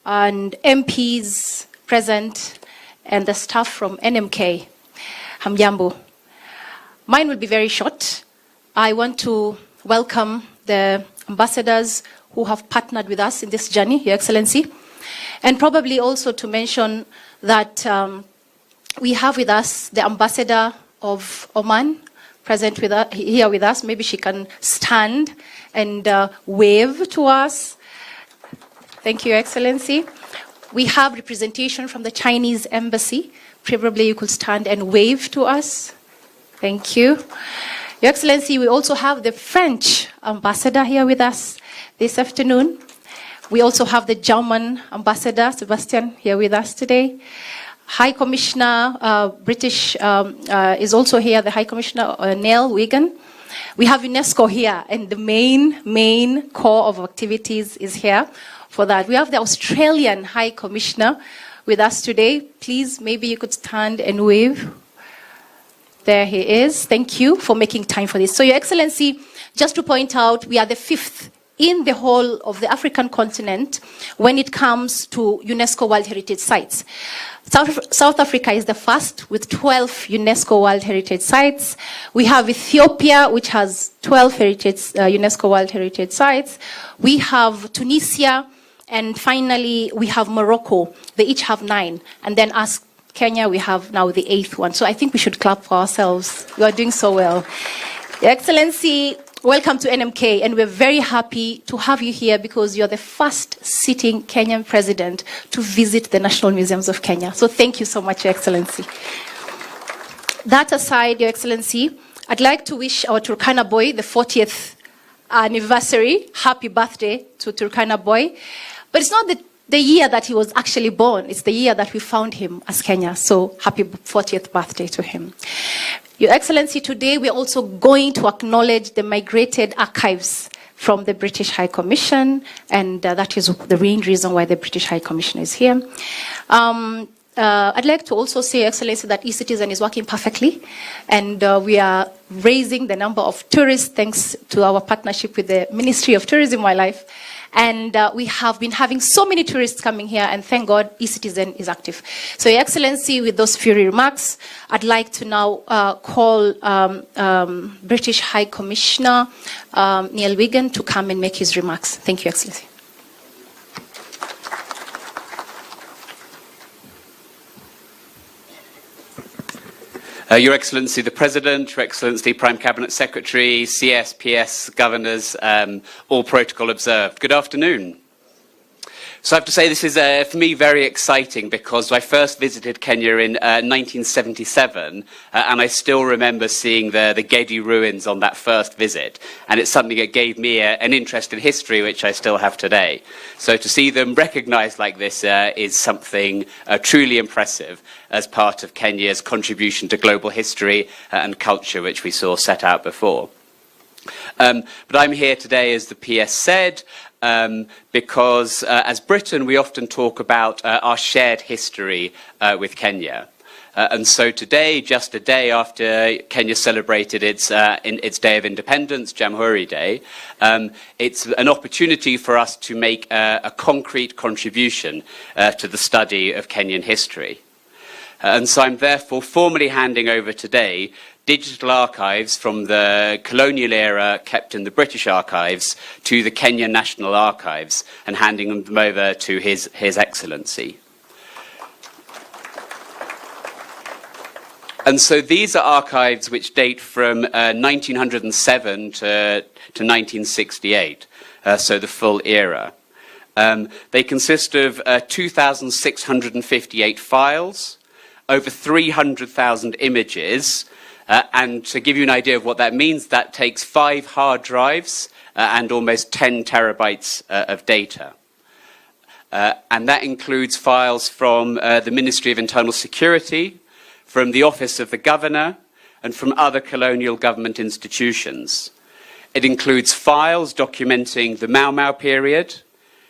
and MPs present, and the staff from NMK. Hamjambo. Mine will be very short. I want to welcome the ambassadors who have partnered with us in this journey, Your Excellency. And probably also to mention that we have with us the ambassador of Oman present with us, here with us. Maybe she can stand and wave to us. Thank you, Your Excellency. We have representation from the Chinese embassy. Probably you could stand and wave to us. Thank you. Your Excellency, we also have the French ambassador here with us this afternoon. We also have the German ambassador, Sebastian, here with us today. High Commissioner, British, is also here, the High Commissioner, Neil Wigan. We have UNESCO here, and the main core of activities is here for that. We have the Australian High Commissioner with us today. Please, maybe you could stand and wave. There he is. Thank you for making time for this. So, Your Excellency, just to point out, we are the 5th in the whole of the African continent when it comes to UNESCO World Heritage Sites. South Africa is the first with 12 UNESCO World Heritage Sites. We have Ethiopia, which has 12 UNESCO World Heritage Sites. We have Tunisia, and finally we have Morocco. They each have 9. And then us, Kenya, we have now the 8th one. So I think we should clap for ourselves. You are doing so well. Your Excellency, welcome to NMK, and we're very happy to have you here because you're the first sitting Kenyan president to visit the National Museums of Kenya. So thank you so much, Your Excellency. That aside, Your Excellency, I'd like to wish our Turkana boy the 40th anniversary. Happy birthday to Turkana boy. But it's not the year that he was actually born. It's the year that we found him as Kenya. So happy 40th birthday to him. Your Excellency, today we're also going to acknowledge the migrated archives from the British High Commission, and that is the main reason why the British High Commission is here. I'd like to also say, Excellency, that eCitizen is working perfectly, and we are raising the number of tourists thanks to our partnership with the Ministry of Tourism and Wildlife. And we have been having so many tourists coming here, and thank God eCitizen is active. So, Your Excellency, with those few remarks, I'd like to now call British High Commissioner Neil Wigan to come and make his remarks. Thank you, Excellency. Your Excellency the President, Your Excellency Prime Cabinet Secretary, CS, PS, Governors, all protocol observed. Good afternoon. So I have to say this is, for me, very exciting because I first visited Kenya in 1977 and I still remember seeing the Gedi ruins on that first visit, and it's something that gave me an interest in history which I still have today. So to see them recognised like this is something truly impressive as part of Kenya's contribution to global history and culture, which we saw set out before. But I'm here today, as the PS said, because as Britain we often talk about our shared history with Kenya. And so today, just a day after Kenya celebrated its Day of Independence, Jamhuri Day, it's an opportunity for us to make a concrete contribution to the study of Kenyan history. And so I'm therefore formally handing over today digital archives from the colonial era kept in the British archives to the Kenyan National Archives and handing them over to His Excellency. And so these are archives which date from 1907 to 1968, so the full era. They consist of 2,658 files, over 300,000 images, and to give you an idea of what that means, that takes 5 hard drives and almost 10 terabytes of data. And that includes files from the Ministry of Internal Security, from the Office of the Governor, and from other colonial government institutions. It includes files documenting the Mau Mau period.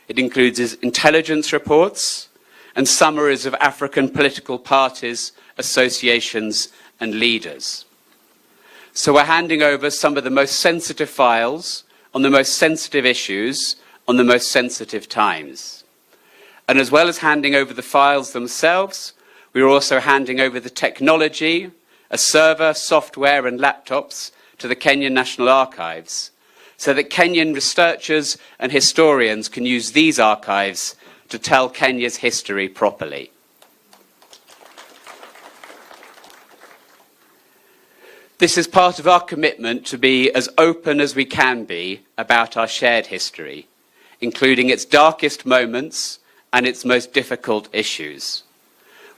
It includes intelligence reports and summaries of African political parties, associations, and leaders. So we're handing over some of the most sensitive files on the most sensitive issues on the most sensitive times. And as well as handing over the files themselves, we're also handing over the technology, a server, software, and laptops to the Kenyan National Archives, so that Kenyan researchers and historians can use these archives to tell Kenya's history properly. This is part of our commitment to be as open as we can be about our shared history, including its darkest moments and its most difficult issues.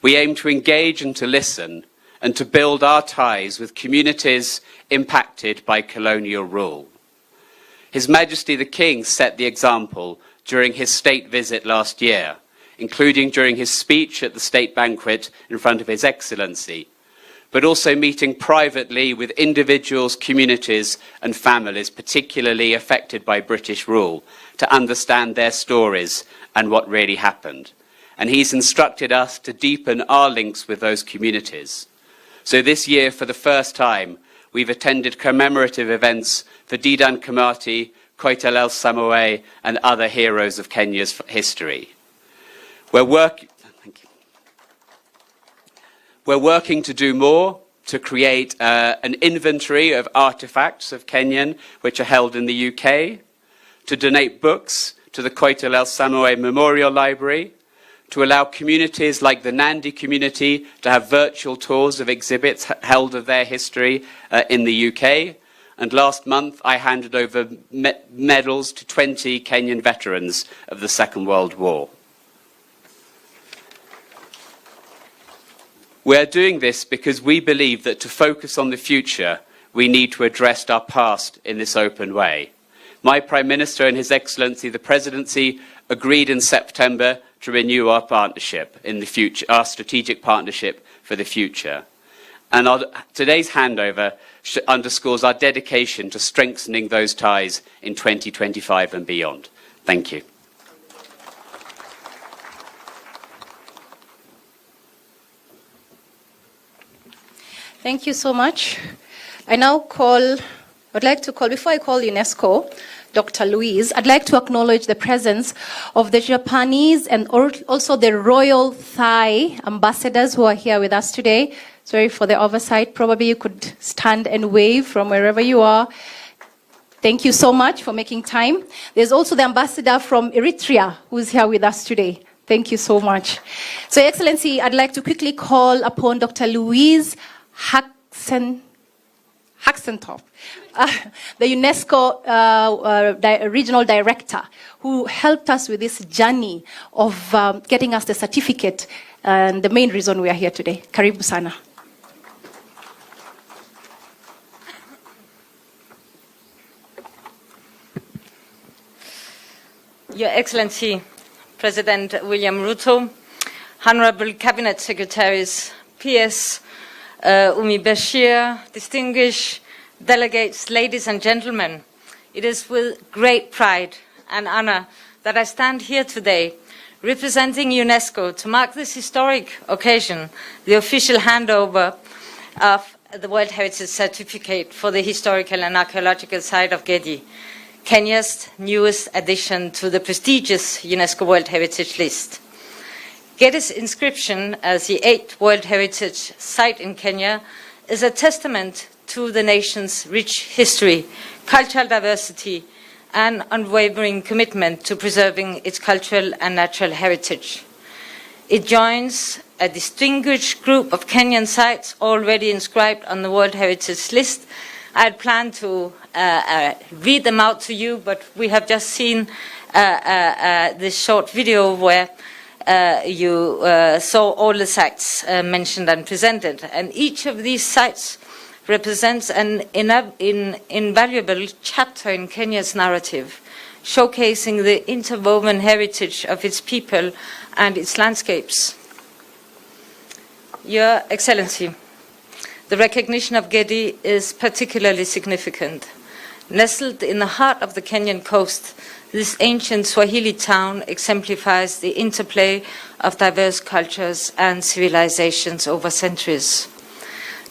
We aim to engage and to listen and to build our ties with communities impacted by colonial rule. His Majesty the King set the example during his state visit last year, including during his speech at the state banquet in front of His Excellency, but also meeting privately with individuals, communities and families particularly affected by British rule to understand their stories and what really happened. And he's instructed us to deepen our links with those communities. So this year, for the first time, we've attended commemorative events for Dedan Kimathi, Koitalel Samoei and other heroes of Kenya's history. We're working to do more, to create an inventory of artifacts of Kenyan which are held in the UK, to donate books to the Koitalel Samoei Memorial Library, to allow communities like the Nandi community to have virtual tours of exhibits held of their history in the UK. And last month I handed over medals to 20 Kenyan veterans of the Second World War. We're doing this because we believe that to focus on the future, we need to address our past in this open way. My Prime Minister and His Excellency the Presidency agreed in September to renew our partnership in the future, our strategic partnership for the future. And today's handover underscores our dedication to strengthening those ties in 2025 and beyond. Thank you. Thank you so much. I'd like to call, before I call UNESCO, Dr. Louise, I'd like to acknowledge the presence of the Japanese and also the Royal Thai ambassadors who are here with us today. Sorry for the oversight. Probably you could stand and wave from wherever you are. Thank you so much for making time. There's also the ambassador from Eritrea who's here with us today. Thank you so much. So, Your Excellency, I'd like to quickly call upon Dr. Louise Haxentop, the UNESCO regional director, who helped us with this journey of getting us the certificate and the main reason we are here today. Karibu sana. Your Excellency, President William Ruto, Honorable Cabinet Secretaries, PS Umi Bashir, distinguished delegates, ladies and gentlemen, it is with great pride and honor that I stand here today representing UNESCO to mark this historic occasion, the official handover of the World Heritage Certificate for the historical and archaeological site of Gedi, Kenya's newest addition to the prestigious UNESCO World Heritage List. Gedi's inscription as the 8th World Heritage Site in Kenya is a testament to the nation's rich history, cultural diversity, and unwavering commitment to preserving its cultural and natural heritage. It joins a distinguished group of Kenyan sites already inscribed on the World Heritage List. I had planned to read them out to you, but we have just seen this short video where you saw all the sites mentioned and presented. And each of these sites represents an invaluable chapter in Kenya's narrative, showcasing the interwoven heritage of its people and its landscapes. Your Excellency, the recognition of Gedi is particularly significant. Nestled in the heart of the Kenyan coast, this ancient Swahili town exemplifies the interplay of diverse cultures and civilizations over centuries.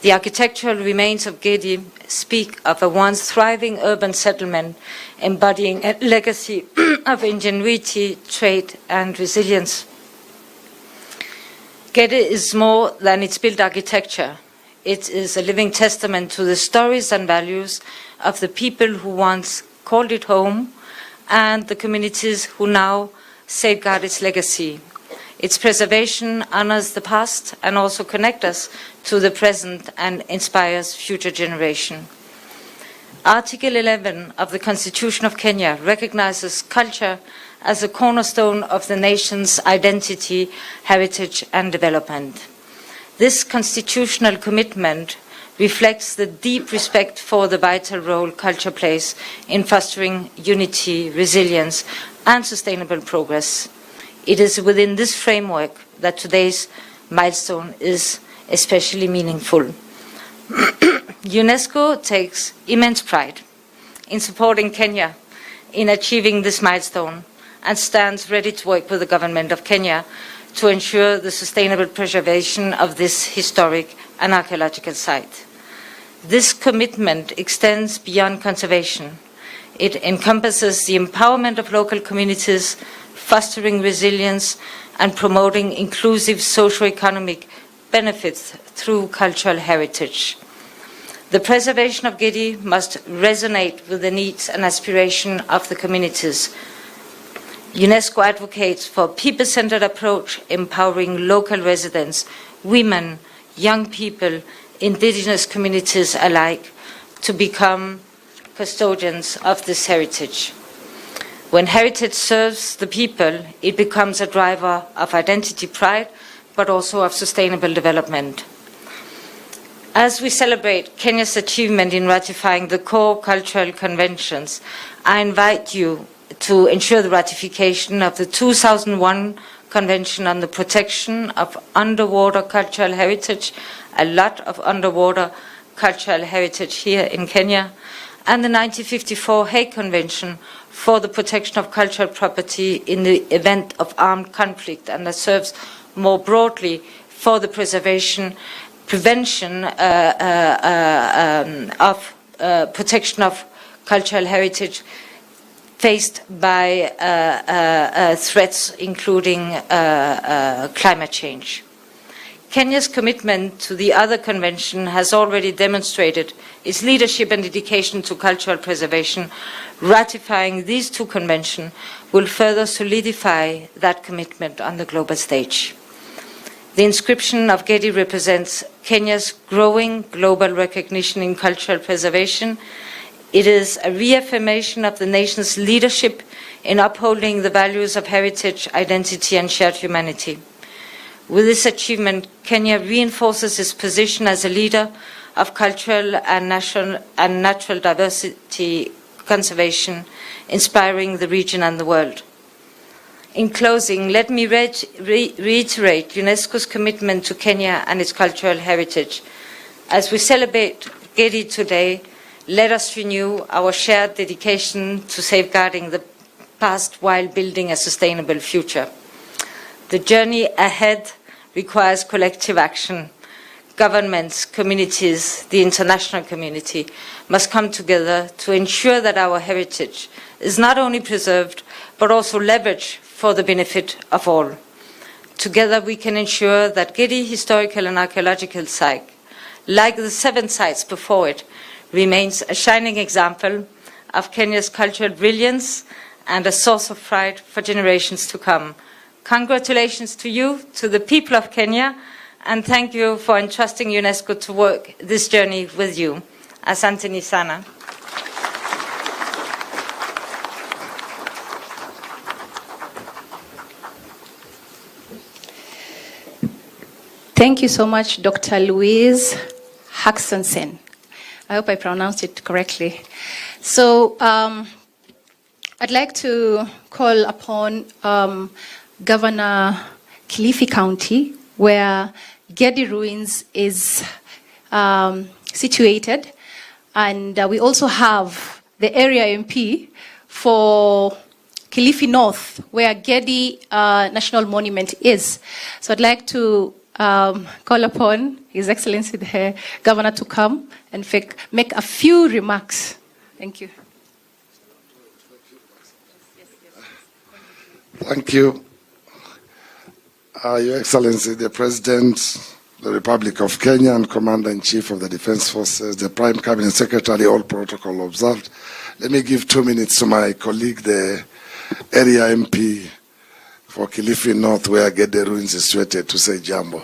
The architectural remains of Gedi speak of a once thriving urban settlement embodying a legacy of ingenuity, trade, and resilience. Gedi is more than its built architecture. It is a living testament to the stories and values of the people who once called it home and the communities who now safeguard its legacy. Its preservation honors the past and also connects us to the present and inspires future generations. Article 11 of the Constitution of Kenya recognizes culture as a cornerstone of the nation's identity, heritage, and development. This constitutional commitment reflects the deep respect for the vital role culture plays in fostering unity, resilience, and sustainable progress. It is within this framework that today's milestone is especially meaningful. UNESCO takes immense pride in supporting Kenya in achieving this milestone and stands ready to work with the government of Kenya to ensure the sustainable preservation of this historic and archaeological site. This commitment extends beyond conservation. It encompasses the empowerment of local communities, fostering resilience, and promoting inclusive socio-economic benefits through cultural heritage. The preservation of Gedi must resonate with the needs and aspirations of the communities. UNESCO advocates for a people-centered approach, empowering local residents, women, young people, indigenous communities alike to become custodians of this heritage. When heritage serves the people, it becomes a driver of identity pride, but also of sustainable development. As we celebrate Kenya's achievement in ratifying the core cultural conventions, I invite you to ensure the ratification of the 2001 Convention on the Protection of Underwater Cultural Heritage, a lot of underwater cultural heritage here in Kenya, and the 1954 Hague Convention for the protection of cultural property in the event of armed conflict, and that serves more broadly for the prevention of protection of cultural heritage faced by threats including climate change. Kenya's commitment to the other convention has already demonstrated its leadership and dedication to cultural preservation. Ratifying these two conventions will further solidify that commitment on the global stage. The inscription of Gedi represents Kenya's growing global recognition in cultural preservation. It is a reaffirmation of the nation's leadership in upholding the values of heritage, identity, and shared humanity. With this achievement, Kenya reinforces its position as a leader of cultural and natural diversity conservation, inspiring the region and the world. In closing, let me reiterate UNESCO's commitment to Kenya and its cultural heritage. As we celebrate Gedi today, let us renew our shared dedication to safeguarding the past while building a sustainable future. The journey ahead requires collective action. Governments, communities, the international community must come together to ensure that our heritage is not only preserved, but also leveraged for the benefit of all. Together we can ensure that Gedi historical and archaeological site, like the 7 sites before it, remains a shining example of Kenya's cultural brilliance and a source of pride for generations to come. Congratulations to you, to the people of Kenya, and thank you for entrusting UNESCO to work this journey with you. Asante ni sana. Thank you so much, Dr. Louise Haxensen. I hope I pronounced it correctly. So I'd like to call upon Governor Kilifi County, where Gedi Ruins is situated, and we also have the area MP for Kilifi North, where Gedi National Monument is. So I'd like to call upon His Excellency the Governor to come and make a few remarks. Thank you. Thank you. Your Excellency, the President, the Republic of Kenya, and Commander-in-Chief of the Defense Forces, the Prime Cabinet Secretary, all protocol observed. Let me give 2 minutes to my colleague, the area MP for Kilifi North, where Gedi Ruins is situated, to say jambo.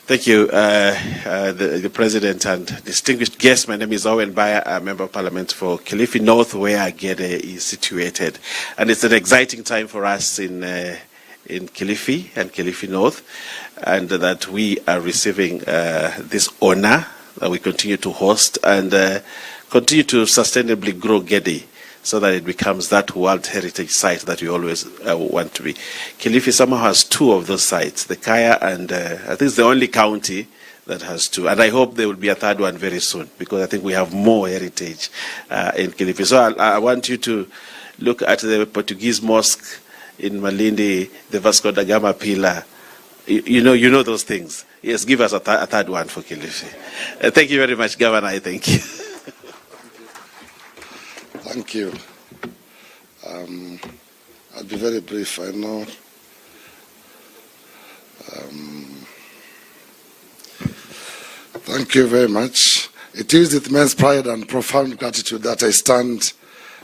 Thank you, the President and distinguished guests. My name is Owen Baya, a Member of Parliament for Kilifi North, where Gedi is situated. And it's an exciting time for us in Kilifi and Kilifi North, and that we are receiving this honor that we continue to host and continue to sustainably grow Gedi, so that it becomes that World Heritage Site that we always want to be. Kilifi somehow has 2 of those sites, the Kaya, and I think it's the only county that has 2. And I hope there will be a 3rd one very soon, because I think we have more heritage in Kilifi. So I want you to look at the Portuguese mosque in Malindi, the Vasco da Gama pillar. You know those things. Yes, give us a 3rd one for Kilifi. Thank you very much, Governor. I thank you. Thank you. I'll be very brief. I know. Thank you very much. It is with immense pride and profound gratitude that I stand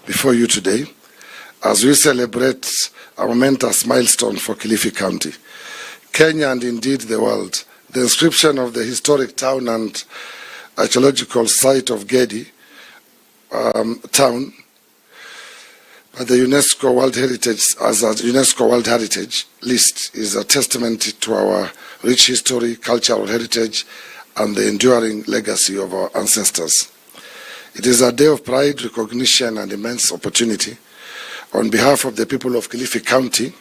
before you today as we celebrate a momentous milestone for Kilifi County, Kenya, and indeed the world. The inscription of the historic town and archaeological site of Gedi town The UNESCO World Heritage list is a testament to our rich history, cultural heritage, and the enduring legacy of our ancestors. It is a day of pride, recognition, and immense opportunity. On behalf of the people of Kilifi County,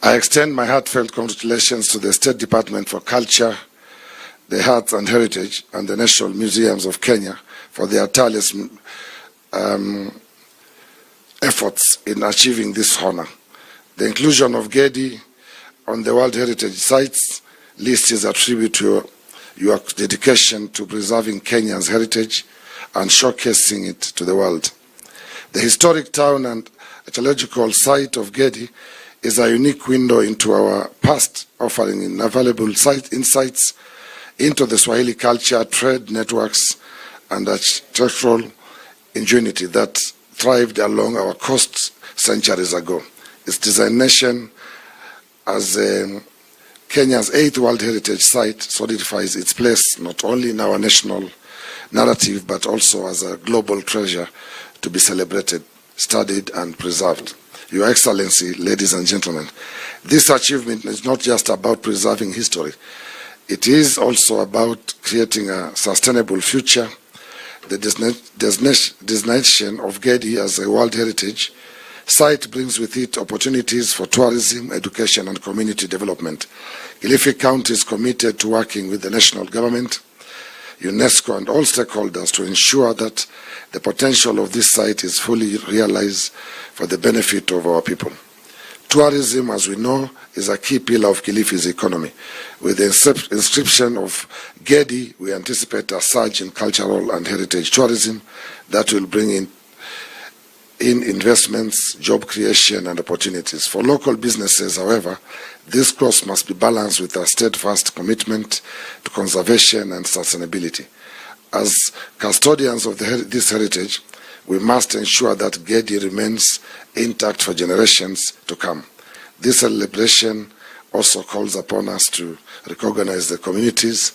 I extend my heartfelt congratulations to the State Department for Culture, the Arts and Heritage, and the National Museums of Kenya for their tireless efforts in achieving this honor. The inclusion of Gedi on the World Heritage Sites list is a tribute to your dedication to preserving Kenya's heritage and showcasing it to the world. The historic town and archaeological site of Gedi is a unique window into our past, offering invaluable insights into the Swahili culture, trade networks, and architectural ingenuity that thrived along our coasts centuries ago. Its designation as Kenya's 8th World Heritage Site solidifies its place not only in our national narrative but also as a global treasure to be celebrated, studied, and preserved. Your Excellency, ladies and gentlemen, this achievement is not just about preserving history. It is also about creating a sustainable future. The designation of Gedi as a World Heritage Site brings with it opportunities for tourism, education, and community development. Kilifi County is committed to working with the national government, UNESCO, and all stakeholders to ensure that the potential of this site is fully realized for the benefit of our people. Tourism, as we know, is a key pillar of Kilifi's economy. With the inscription of Gedi, we anticipate a surge in cultural and heritage tourism that will bring in investments, job creation, and opportunities. For local businesses, however, this growth must be balanced with a steadfast commitment to conservation and sustainability. As custodians of this heritage, we must ensure that Gedi remains intact for generations to come. This celebration also calls upon us to recognize the communities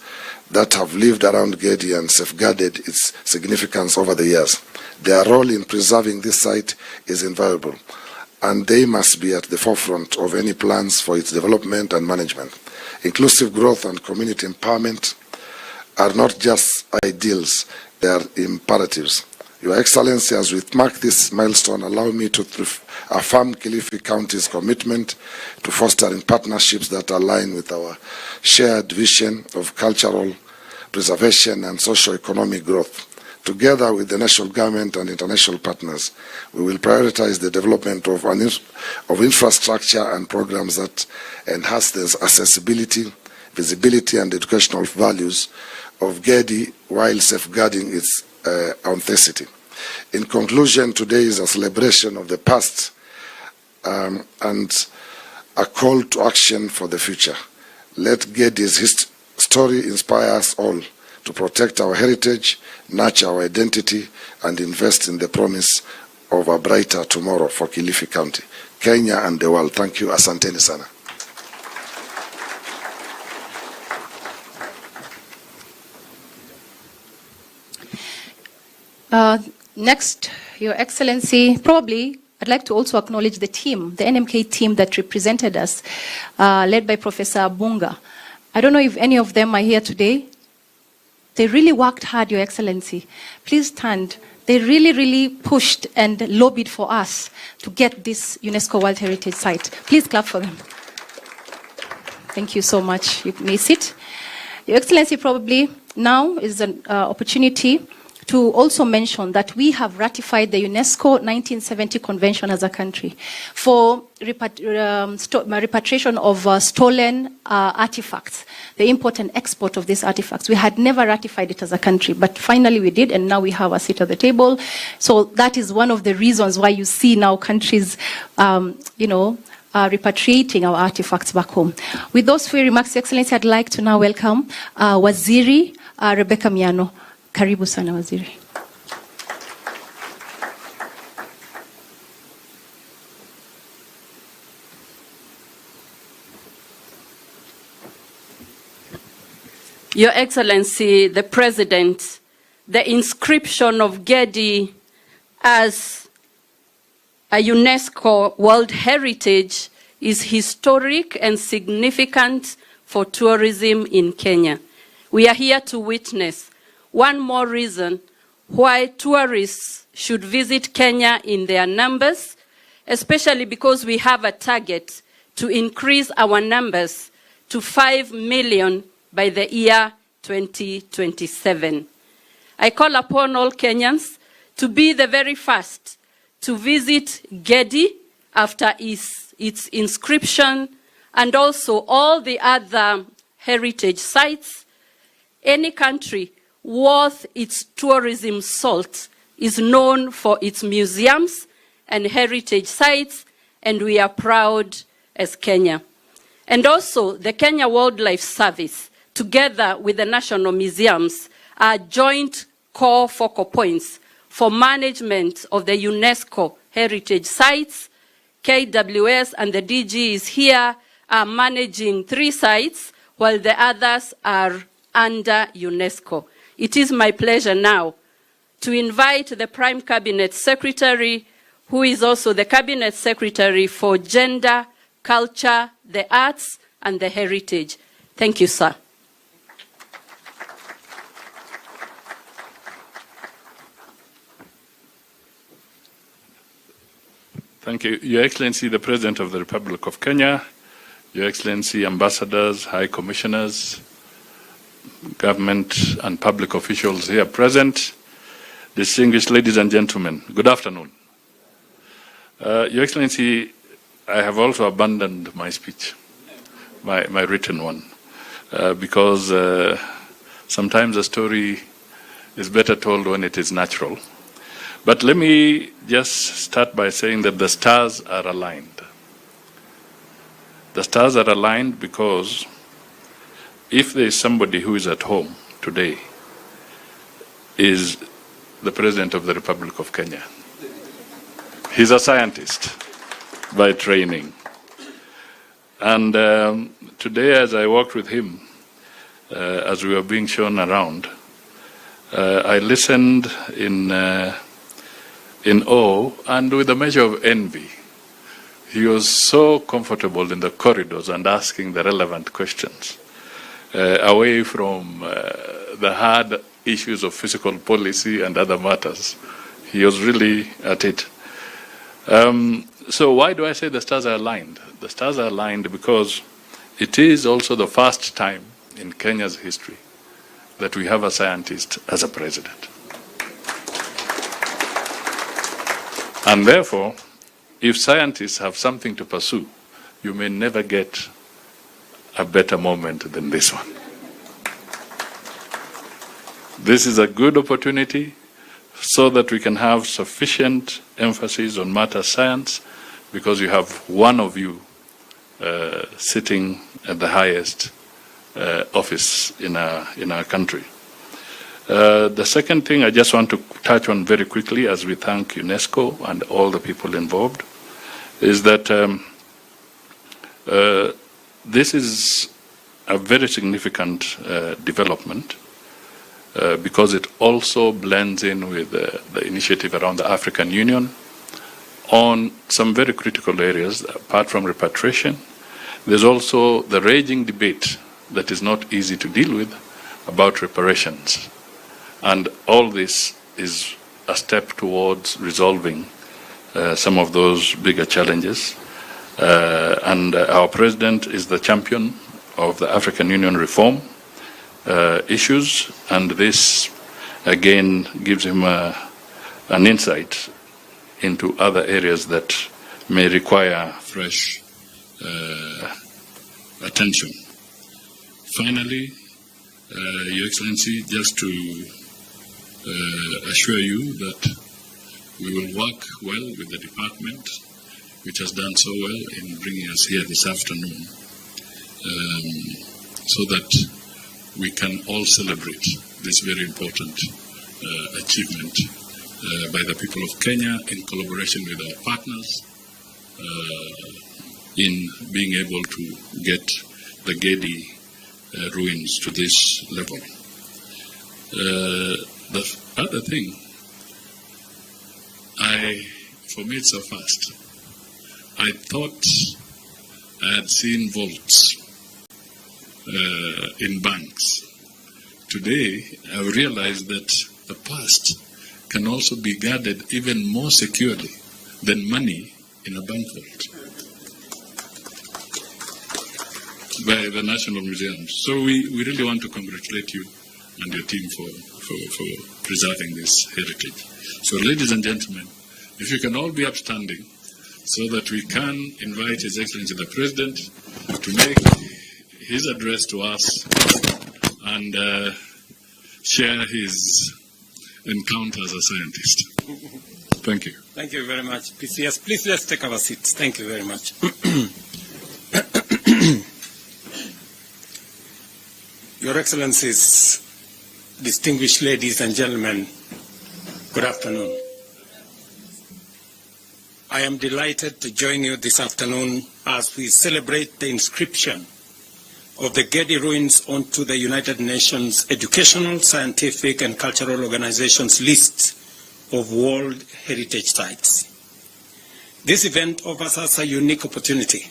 that have lived around Gedi and safeguarded its significance over the years. Their role in preserving this site is invaluable, and they must be at the forefront of any plans for its development and management. Inclusive growth and community empowerment are not just ideals, they are imperatives. Your Excellency, as we mark this milestone, allow me to affirm Kilifi County's commitment to fostering partnerships that align with our shared vision of cultural preservation and socio-economic growth. Together with the national government and international partners, we will prioritize the development of infrastructure and programs that enhance the accessibility, visibility, and educational values of Gedi while safeguarding its authenticity. In conclusion, today is a celebration of the past and a call to action for the future. Let Gedi's story inspire us all to protect our heritage, nurture our identity, and invest in the promise of a brighter tomorrow for Kilifi County, Kenya, and the world. Thank you. Asanteni sana. Next, Your Excellency, probably I'd like to also acknowledge the team, the NMK team that represented us, led by Professor Bunga. I don't know if any of them are here today. They really worked hard, Your Excellency. Please stand. They really, really pushed and lobbied for us to get this UNESCO World Heritage Site. Please clap for them. Thank you so much. You may sit. Your Excellency, probably now is an opportunity to also mention that we have ratified the UNESCO 1970 Convention as a country for repatriation of stolen artifacts, the import and export of these artifacts. We had never ratified it as a country, but finally we did, and now we have a seat at the table. So that is one of the reasons why you see now countries, repatriating our artifacts back home. With those few remarks, Your Excellency, I'd like to now welcome Waziri Rebecca Miano. Karibu sana Waziri. Your Excellency, the President, the inscription of Gedi as a UNESCO World Heritage is historic and significant for tourism in Kenya. We are here to witness one more reason why tourists should visit Kenya in their numbers, especially because we have a target to increase our numbers to 5 million by the year 2027. I call upon all Kenyans to be the very first to visit Gedi after its inscription, and also all the other heritage sites. Any country worth its tourism salt is known for its museums and heritage sites, and we are proud as Kenya. And also the Kenya Wildlife Service, together with the National Museums, are joint core focal points for management of the UNESCO heritage sites. KWS and the DG is here, are managing 3 sites, while the others are under UNESCO. It is my pleasure now to invite the Prime Cabinet Secretary, who is also the Cabinet Secretary for Gender, Culture, the Arts, and the Heritage. Thank you, sir. Thank you. Your Excellency, the President of the Republic of Kenya, Your Excellency, Ambassadors, High Commissioners, government and public officials here present, distinguished ladies and gentlemen, good afternoon. Your Excellency, I have also abandoned my speech, my written one, because sometimes a story is better told when it is natural. But let me just start by saying that the stars are aligned. The stars are aligned because if there is somebody who is at home today, is the President of the Republic of Kenya. He's a scientist by training. And today, as I walked with him, as we were being shown around, I listened in awe and with a measure of envy. He was so comfortable in the corridors and asking the relevant questions, away from the hard issues of fiscal policy and other matters. He was really at it. So why do I say the stars are aligned? The stars are aligned because it is also the first time in Kenya's history that we have a scientist as a president. And therefore, if scientists have something to pursue, you may never get a better moment than this one. This is a good opportunity so that we can have sufficient emphasis on matter science, because you have one of you sitting at the highest office in our country. The second thing I just want to touch on very quickly, as we thank UNESCO and all the people involved, is that this is a very significant development because it also blends in with the initiative around the African Union on some very critical areas. Apart from repatriation, there's also the raging debate that is not easy to deal with about reparations. And all this is a step towards resolving some of those bigger challenges. And our president is the champion of the African Union reform issues, and this again gives him an insight into other areas that may require fresh attention. Finally, Your Excellency, just to assure you that we will work well with the department, which has done so well in bringing us here this afternoon, so that we can all celebrate this very important achievement by the people of Kenya in collaboration with our partners in being able to get the Gedi ruins to this level. The other thing, I for me it's a first. I thought I had seen vaults in banks. Today, I realized that the past can also be guarded even more securely than money in a bank vault by the National Museum. So we really want to congratulate you and your team for preserving this heritage. So ladies and gentlemen, if you can all be upstanding so that we can invite His Excellency the President to make his address to us and share his encounter as a scientist. Thank you. Thank you very much, PCS. Please let's take our seats. Thank you very much. Your Excellencies, distinguished ladies and gentlemen, good afternoon. I am delighted to join you this afternoon as we celebrate the inscription of the Gedi ruins onto the United Nations Educational, Scientific and Cultural Organization's list of World Heritage Sites. This event offers us a unique opportunity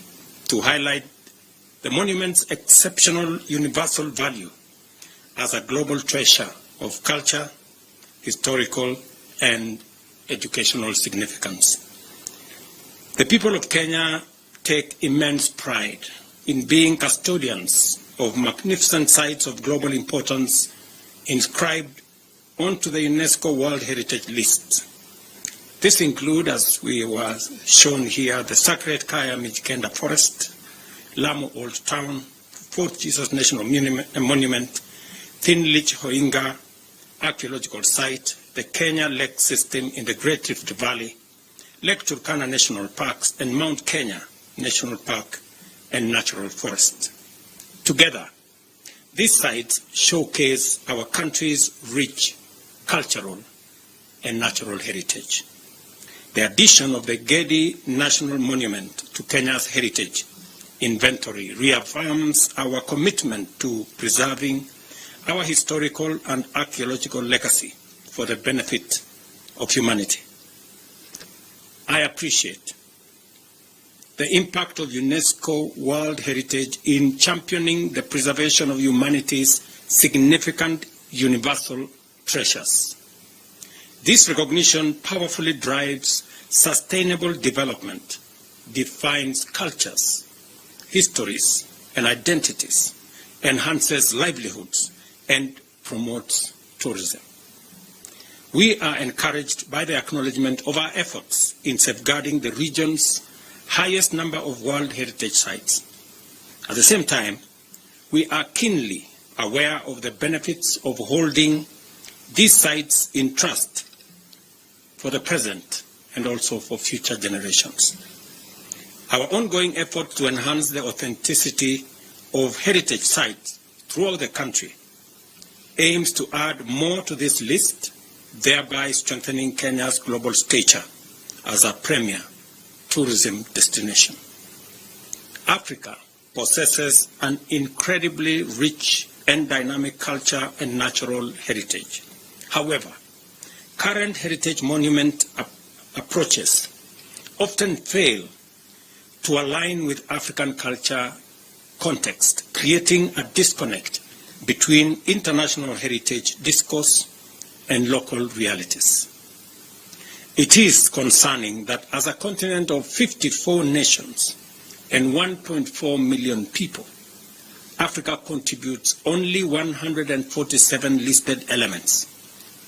to highlight the monument's exceptional universal value as a global treasure of culture, historical and educational significance. The people of Kenya take immense pride in being custodians of magnificent sites of global importance inscribed onto the UNESCO World Heritage List. This include, as we were shown here, the Sacred Kaya Mijikenda Forest, Lamu Old Town, Fort Jesus National Monument, Thin Lich Hoinga Archaeological Site, the Kenya Lake System in the Great Rift Valley, Lake Turkana National Parks, and Mount Kenya National Park and Natural Forest. Together, these sites showcase our country's rich cultural and natural heritage. The addition of the Gedi National Monument to Kenya's heritage inventory reaffirms our commitment to preserving our historical and archaeological legacy for the benefit of humanity. I appreciate the impact of UNESCO World Heritage in championing the preservation of humanity's significant universal treasures. This recognition powerfully drives sustainable development, defines cultures, histories, and identities, enhances livelihoods, and promotes tourism. We are encouraged by the acknowledgement of our efforts in safeguarding the region's highest number of World Heritage Sites. At the same time, we are keenly aware of the benefits of holding these sites in trust for the present and also for future generations. Our ongoing effort to enhance the authenticity of heritage sites throughout the country aims to add more to this list, thereby strengthening Kenya's global stature as a premier tourism destination. Africa possesses an incredibly rich and dynamic culture and natural heritage. However, current heritage monument approaches often fail to align with African culture context, creating a disconnect between international heritage discourse and local realities. It is concerning that as a continent of 54 nations and 1.4 million people, Africa contributes only 147 listed elements,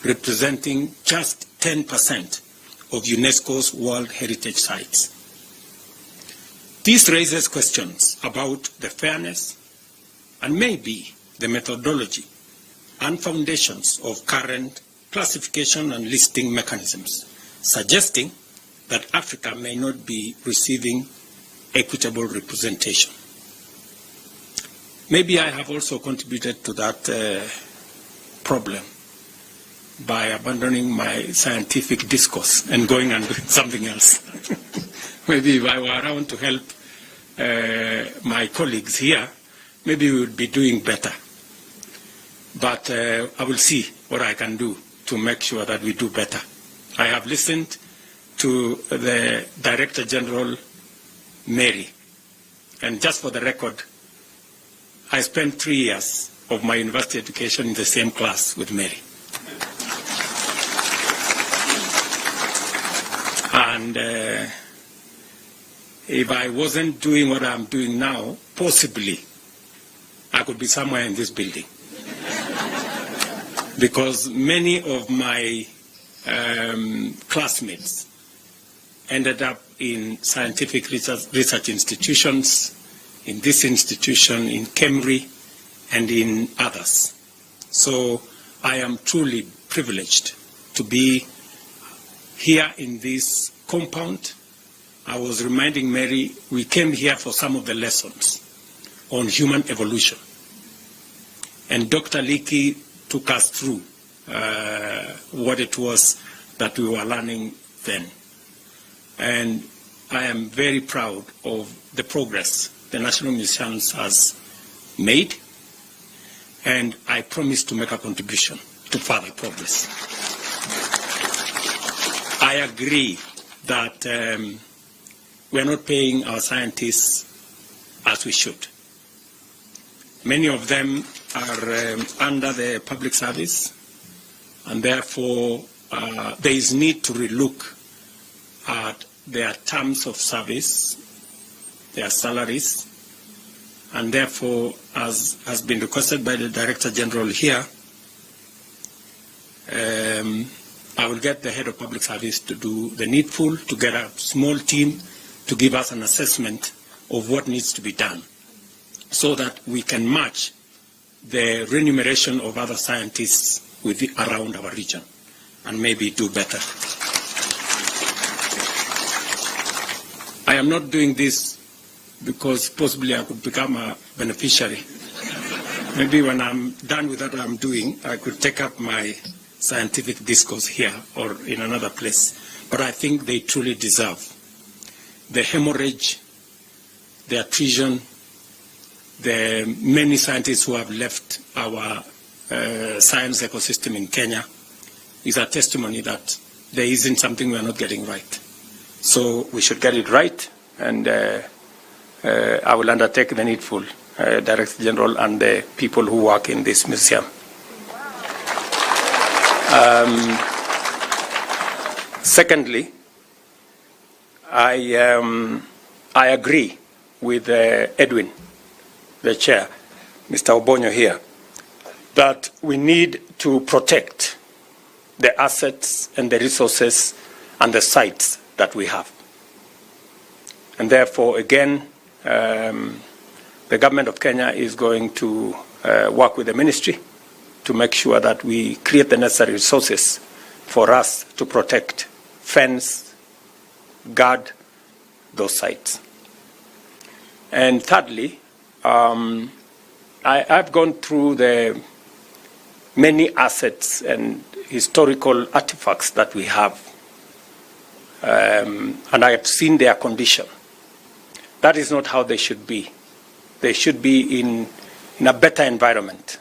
representing just 10% of UNESCO's World Heritage Sites. This raises questions about the fairness and maybe the methodology and foundations of current classification and listing mechanisms, suggesting that Africa may not be receiving equitable representation. Maybe I have also contributed to that problem by abandoning my scientific discourse and going and doing something else. Maybe if I were around to help my colleagues here, maybe we would be doing better. But I will see what I can do to make sure that we do better. I have listened to the Director General, Mary. And just for the record, I spent 3 years of my university education in the same class with Mary. And if I wasn't doing what I'm doing now, possibly I could be somewhere in this building. Because many of my classmates ended up in scientific research institutions, in this institution, in Kemri, and in others. So I am truly privileged to be here in this compound. I was reminding Mary, we came here for some of the lessons on human evolution. And Dr. Leakey took us through what it was that we were learning then. And I am very proud of the progress the National Museums has made, and I promise to make a contribution to further progress. I agree that we are not paying our scientists as we should. Many of them are under the public service, and therefore there is need to relook at their terms of service, their salaries, and therefore, as has been requested by the Director General here, I will get the head of public service to do the needful, to get a small team to give us an assessment of what needs to be done so that we can match the remuneration of other scientists around our region and maybe do better. I am not doing this because possibly I could become a beneficiary. Maybe when I'm done with what I'm doing, I could take up my scientific discourse here or in another place. But I think they truly deserve the hemorrhage, the attrition, the many scientists who have left our science ecosystem in Kenya is a testimony that there isn't something we are not getting right. So we should get it right, and I will undertake the needful, Director General and the people who work in this museum. Secondly, I agree with Edwin, the chair, Mr. Obonyo here, that we need to protect the assets and the resources and the sites that we have. And therefore, again, the government of Kenya is going to work with the ministry to make sure that we create the necessary resources for us to protect, fence, guard those sites. And thirdly, I've gone through the many assets and historical artifacts that we have, and I have seen their condition. That is not how they should be. They should be in a better environment,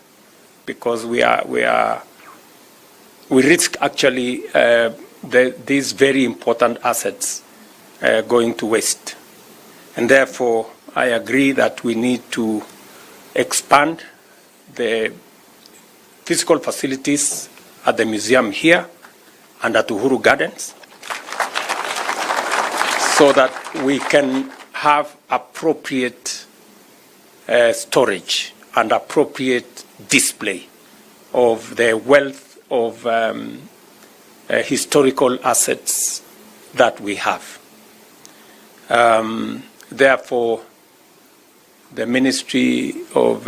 because we risk actually these very important assets going to waste. And therefore, I agree that we need to expand the physical facilities at the museum here and at Uhuru Gardens so that we can have appropriate storage and appropriate display of the wealth of historical assets that we have. Therefore, the Ministry of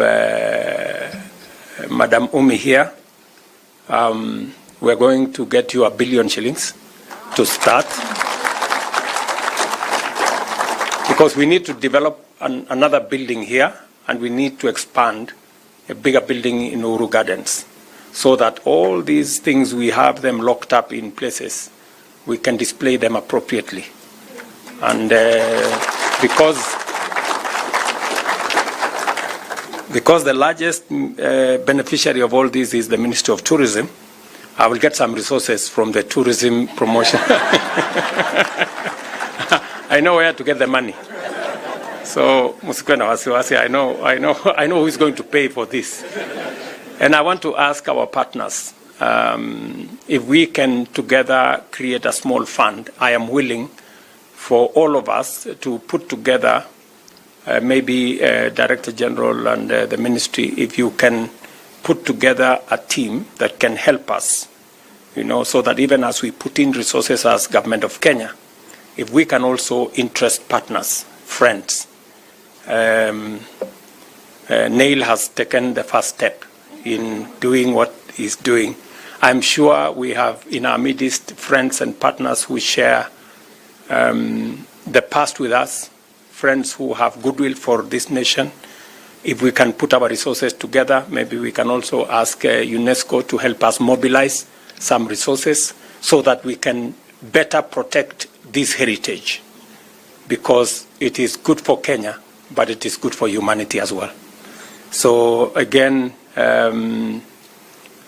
Madam Umi here, we're going to get you 1 billion shillings to start, because we need to develop another building here, and we need to expand a bigger building in Uhuru Gardens, so that all these things, we have them locked up in places, we can display them appropriately. And because the largest beneficiary of all this is the Ministry of Tourism, I will get some resources from the tourism promotion. I know where to get the money. So, Musikwena Wasiwasi, I know who is going to pay for this. And I want to ask our partners, if we can together create a small fund. I am willing for all of us to put together, maybe Director General and the ministry, if you can put together a team that can help us, so that even as we put in resources as Government of Kenya, if we can also interest partners, friends. Neil has taken the first step in doing what he's doing. I'm sure we have in our midst friends and partners who share the past with us, friends who have goodwill for this nation. If we can put our resources together, maybe we can also ask UNESCO to help us mobilize some resources so that we can better protect this heritage, because it is good for Kenya, but it is good for humanity as well. So again,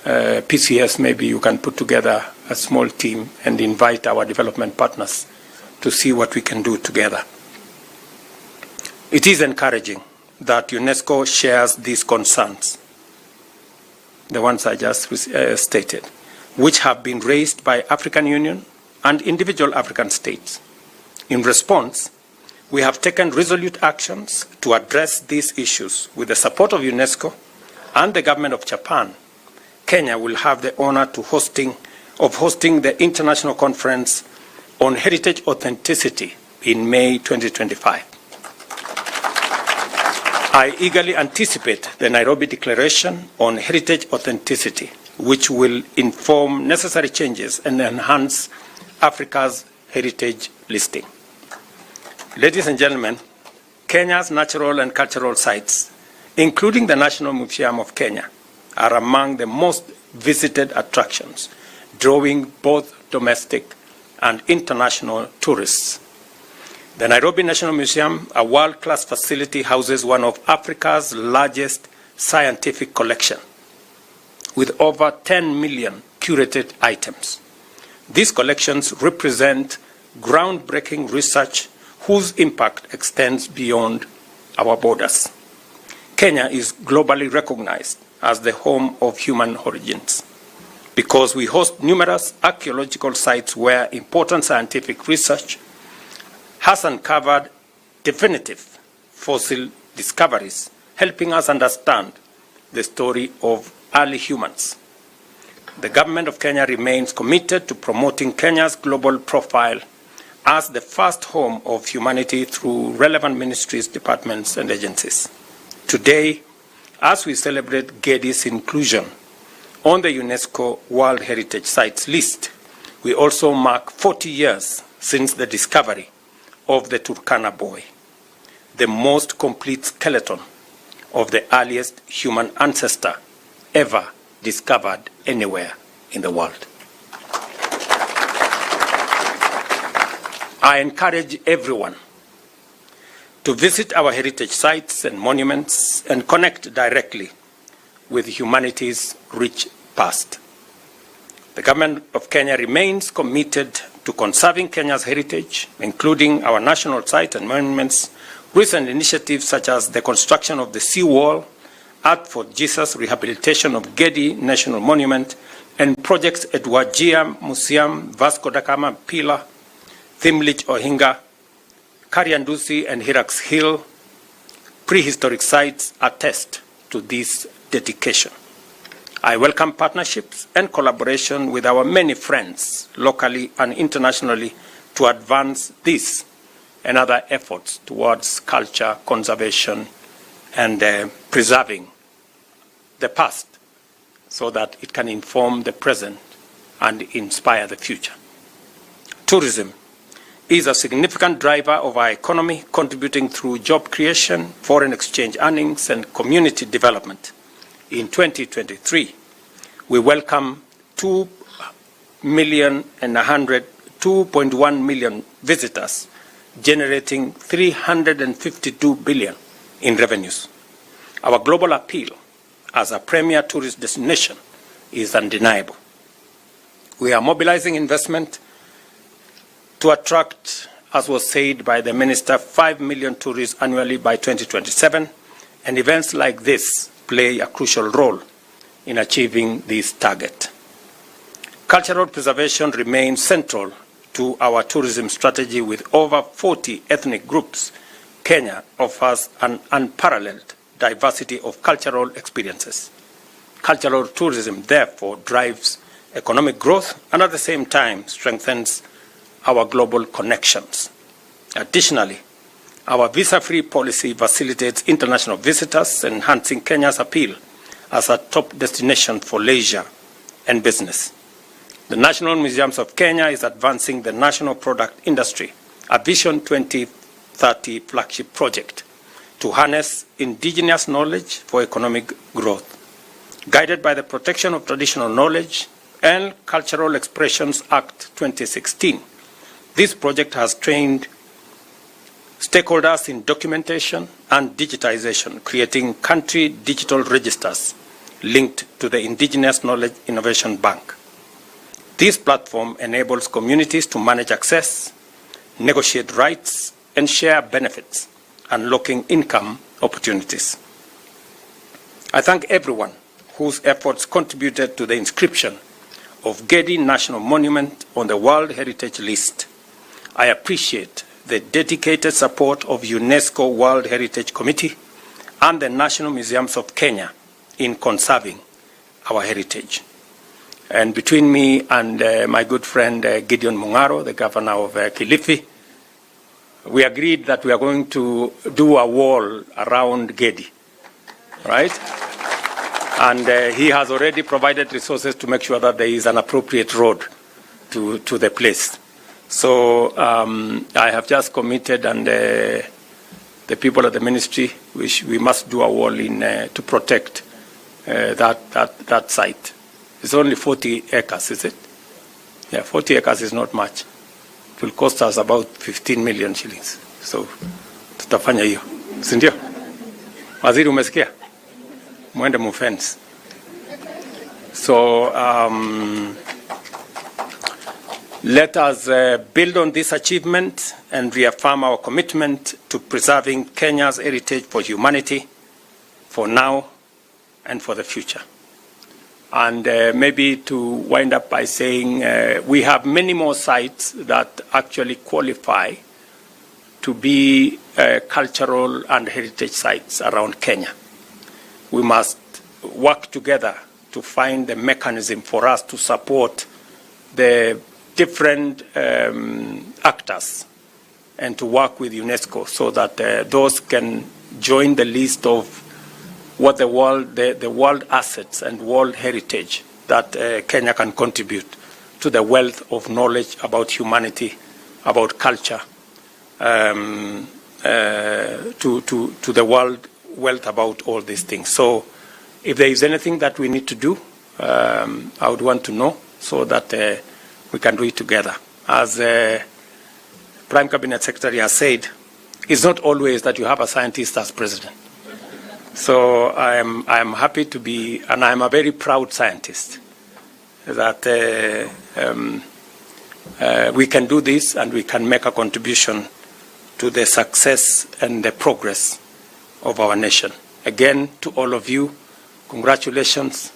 PCS, maybe you can put together a small team and invite our development partners to see what we can do together. It is encouraging that UNESCO shares these concerns, the ones I just stated, which have been raised by African Union and individual African states. In response, we have taken resolute actions to address these issues. With the support of UNESCO and the government of Japan, Kenya will have the honor of hosting the International Conference on Heritage Authenticity in May 2025. I eagerly anticipate the Nairobi Declaration on Heritage Authenticity, which will inform necessary changes and enhance Africa's heritage listing. Ladies and gentlemen, Kenya's natural and cultural sites, including the National Museum of Kenya, are among the most visited attractions, drawing both domestic and international tourists. The Nairobi National Museum, a world-class facility, houses one of Africa's largest scientific collection, with over 10 million curated items. These collections represent groundbreaking research whose impact extends beyond our borders. Kenya is globally recognized as the home of human origins because we host numerous archaeological sites where important scientific research has uncovered definitive fossil discoveries, helping us understand the story of early humans. The government of Kenya remains committed to promoting Kenya's global profile as the first home of humanity through relevant ministries, departments, and agencies. Today, as we celebrate Gedi's inclusion on the UNESCO World Heritage Sites list, we also mark 40 years since the discovery of the Turkana boy, the most complete skeleton of the earliest human ancestor ever discovered anywhere in the world. I encourage everyone to visit our heritage sites and monuments and connect directly with humanity's rich past. The government of Kenya remains committed to conserving Kenya's heritage, including our national sites and monuments. Recent initiatives such as the construction of the seawall, Art for Jesus, rehabilitation of Gedi National Monument, and projects at Wajir Museum, Vasco da Gama Pillar, Thimlich Ohinga, Kariandusi and Hirax Hill prehistoric sites attest to this dedication. I welcome partnerships and collaboration with our many friends, locally and internationally, to advance this and other efforts towards culture, conservation, and preserving the past so that it can inform the present and inspire the future. Tourism is a significant driver of our economy, contributing through job creation, foreign exchange earnings, and community development. In 2023, we welcome 2.1 million visitors, generating 352 billion in revenues. Our global appeal as a premier tourist destination is undeniable. We are mobilizing investment to attract, as was said by the Minister, 5 million tourists annually by 2027, and events like this play a crucial role in achieving this target. Cultural preservation remains central to our tourism strategy. With over 40 ethnic groups, Kenya offers an unparalleled diversity of cultural experiences. Cultural tourism, therefore, drives economic growth and at the same time strengthens our global connections. Additionally, our visa-free policy facilitates international visitors, enhancing Kenya's appeal as a top destination for leisure and business. The National Museums of Kenya is advancing the national product industry, a Vision 2030 flagship project to harness indigenous knowledge for economic growth. Guided by the Protection of Traditional Knowledge and Cultural Expressions Act 2016, this project has trained stakeholders in documentation and digitization, creating country digital registers linked to the Indigenous Knowledge Innovation Bank. This platform enables communities to manage access, negotiate rights, and share benefits, unlocking income opportunities. I thank everyone whose efforts contributed to the inscription of Gedi National Monument on the World Heritage List. I appreciate the dedicated support of UNESCO World Heritage Committee and the National Museums of Kenya in conserving our heritage. And between me and my good friend Gideon Mungaro, the governor of Kilifi, we agreed that we are going to do a wall around Gedi, right? And he has already provided resources to make sure that there is an appropriate road to the place. So I have just committed, and the people at the ministry, we must do a wall in to protect that site. It's only 40 acres, is it? Yeah, 40 acres is not much. It will cost us about 15 million shillings. So tutafanya hiyo, si ndio? Waziri, umesikia? Mwende mufence. So let us build on this achievement and reaffirm our commitment to preserving Kenya's heritage for humanity, for now and for the future. And maybe to wind up by saying we have many more sites that actually qualify to be cultural and heritage sites around Kenya. We must work together to find the mechanism for us to support the different actors and to work with UNESCO so that those can join the list of what the world assets and world heritage that Kenya can contribute to the wealth of knowledge about humanity, about culture, to the world wealth about all these things. So if there is anything that we need to do, I would want to know so that we can do it together. As Prime Cabinet Secretary has said, it's not always that you have a scientist as president. So I am happy to be, and I am a very proud scientist, that we can do this and we can make a contribution to the success and the progress of our nation. Again, to all of you, congratulations.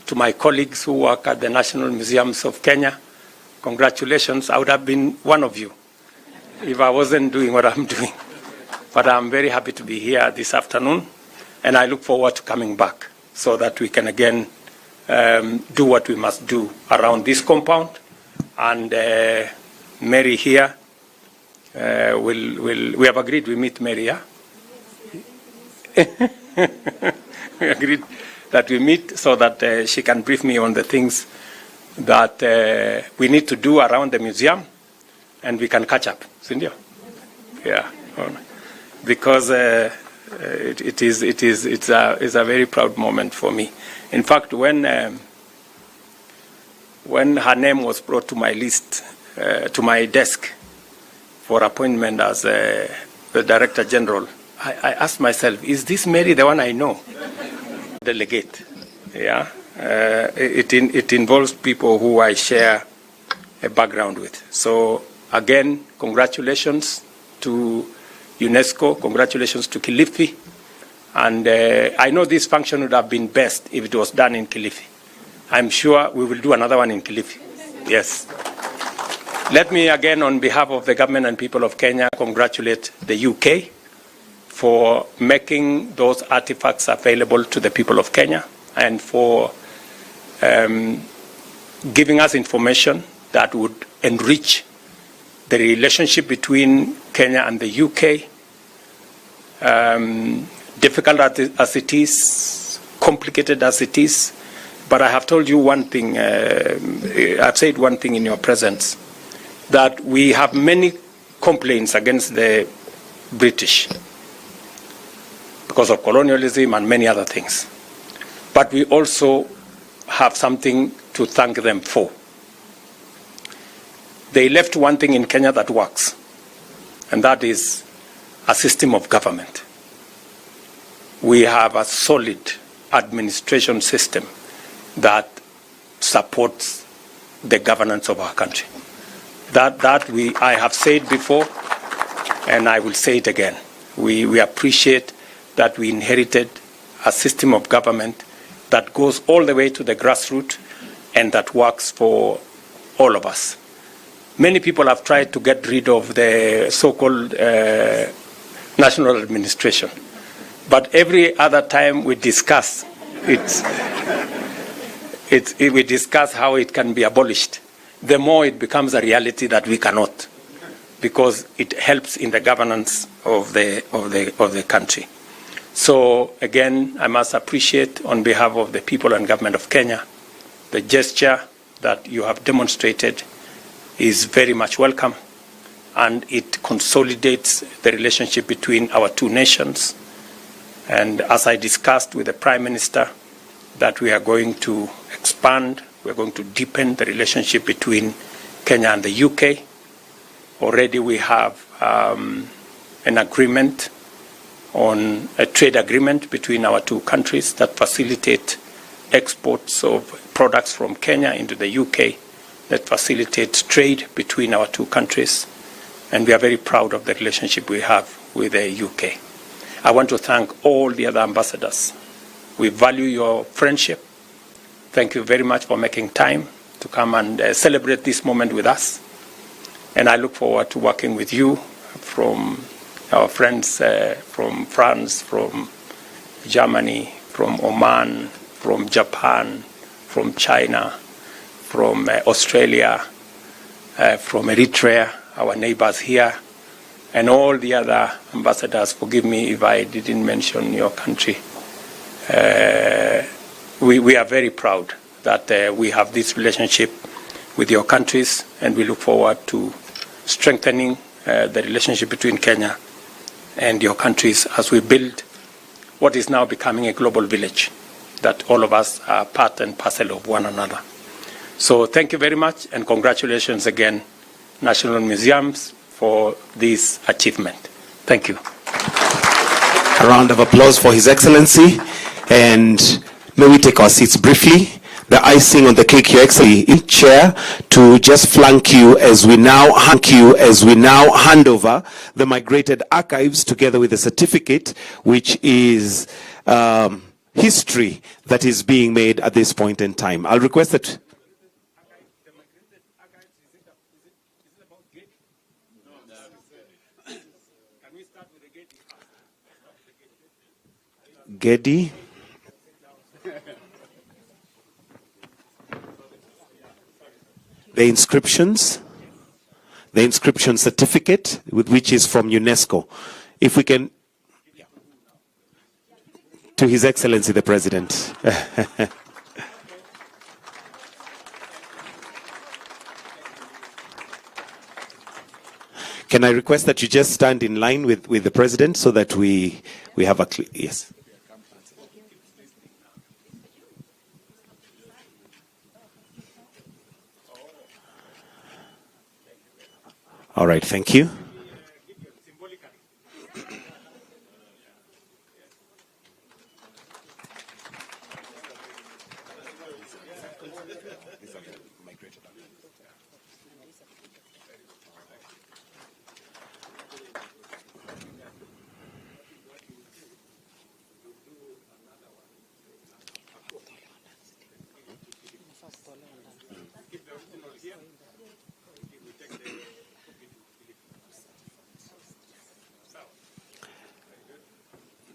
To my colleagues who work at the National Museums of Kenya, congratulations. I would have been one of you if I wasn't doing what I'm doing. But I'm very happy to be here this afternoon. And I look forward to coming back so that we can again do what we must do around this compound. And Mary here, we have agreed we meet Mary, yeah? We agreed that we meet so that she can brief me on the things that we need to do around the museum, and we can catch up. Cindy? Yeah. Because it's a very proud moment for me. In fact, when her name was brought to my list, to my desk for appointment as the Director General, I asked myself, is this Mary the one I know? Delegate, yeah. it involves people who I share a background with. So again, congratulations to UNESCO, congratulations to Kilifi. And I know this function would have been best if it was done in Kilifi. I'm sure we will do another one in Kilifi. Yes. Let me again, on behalf of the government and people of Kenya, congratulate the UK for making those artifacts available to the people of Kenya and for giving us information that would enrich the relationship between Kenya and the UK. Difficult as it is, complicated as it is, but I have told you one thing, I've said one thing in your presence, that we have many complaints against the British because of colonialism and many other things. But we also have something to thank them for. They left one thing in Kenya that works, and that is a system of government. We have a solid administration system that supports the governance of our country. I have said before, and I will say it again. We appreciate that we inherited a system of government that goes all the way to the grassroots and that works for all of us. Many people have tried to get rid of the so-called national administration. But every other time we discuss we discuss how it can be abolished, the more it becomes a reality that we cannot, because it helps in the governance of the country. So again, I must appreciate on behalf of the people and government of Kenya, the gesture that you have demonstrated is very much welcome, and it consolidates the relationship between our two nations. And as I discussed with the Prime Minister, that we are going to expand, we're going to deepen the relationship between Kenya and the UK. Already we have an agreement on a trade agreement between our two countries that facilitate exports of products from Kenya into the UK, that facilitates trade between our two countries. And we are very proud of the relationship we have with the UK. I want to thank all the other ambassadors. We value your friendship. Thank you very much for making time to come and celebrate this moment with us. And I look forward to working with you, from our friends from France, from Germany, from Oman, from Japan, from China, from Australia, from Eritrea, our neighbors here, and all the other ambassadors. Forgive me if I didn't mention your country. We are very proud that we have this relationship with your countries, and we look forward to strengthening the relationship between Kenya and your countries as we build what is now becoming a global village, that all of us are part and parcel of one another. So thank you very much, and congratulations again, National Museums, for this achievement. Thank you. A round of applause for His Excellency, and may we take our seats briefly. The icing on the cake, Your Excellency, in chair to just flank you as we now hand over the migrated archives together with a certificate, which is history that is being made at this point in time. I'll request that. Gedi. The inscription certificate, which is from UNESCO. If we can, to His Excellency the President. Can I request that you just stand in line with the President so that we have a clear, yes. All right, thank you.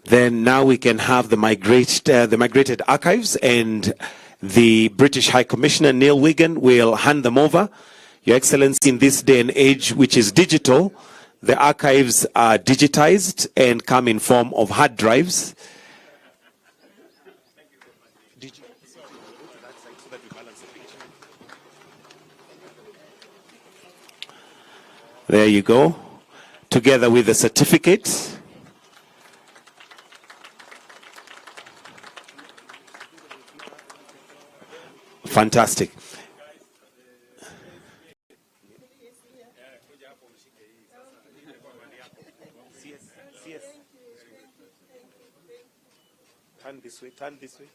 Then now we can have the migrated archives, and the British High Commissioner, Neil Wigan, will hand them over. Your Excellency, in this day and age, which is digital, the archives are digitized and come in form of hard drives. There you go, together with the certificate. Fantastic. Turn this way, turn this way.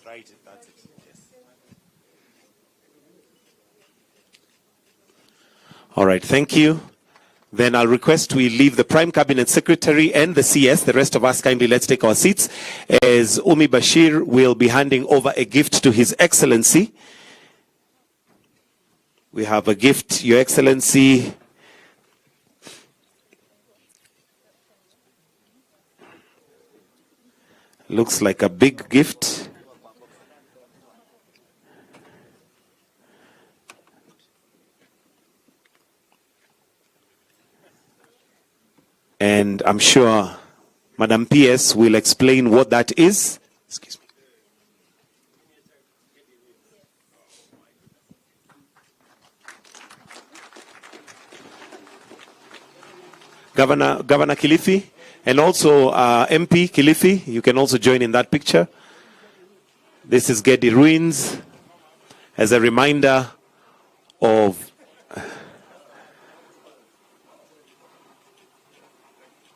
Right, that's it. Yes. All right, thank you. Then I'll request we leave the Prime Cabinet Secretary and the CS. The rest of us, kindly let's take our seats, as Umi Bashir will be handing over a gift to His Excellency. We have a gift, Your Excellency. Looks like a big gift. And I'm sure Madam PS will explain what that is. Excuse me. Governor Kilifi, and also MP Kilifi, you can also join in that picture. This is Gedi Ruins as a reminder of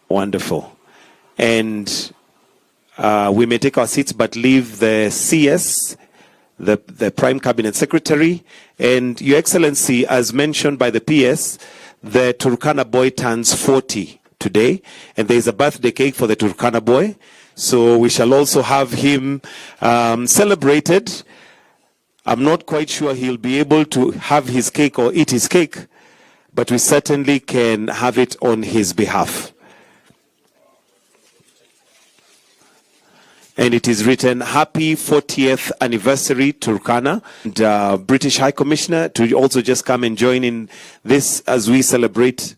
wonderful. And we may take our seats but leave the CS, the Prime Cabinet Secretary. And Your Excellency, as mentioned by the PS, the Turkana boy turns 40 today, and there is a birthday cake for the Turkana boy. So we shall also have him celebrated. I'm not quite sure he'll be able to have his cake or eat his cake, but we certainly can have it on his behalf. And it is written, Happy 40th Anniversary Turkana. And British High Commissioner to also just come and join in this as we celebrate.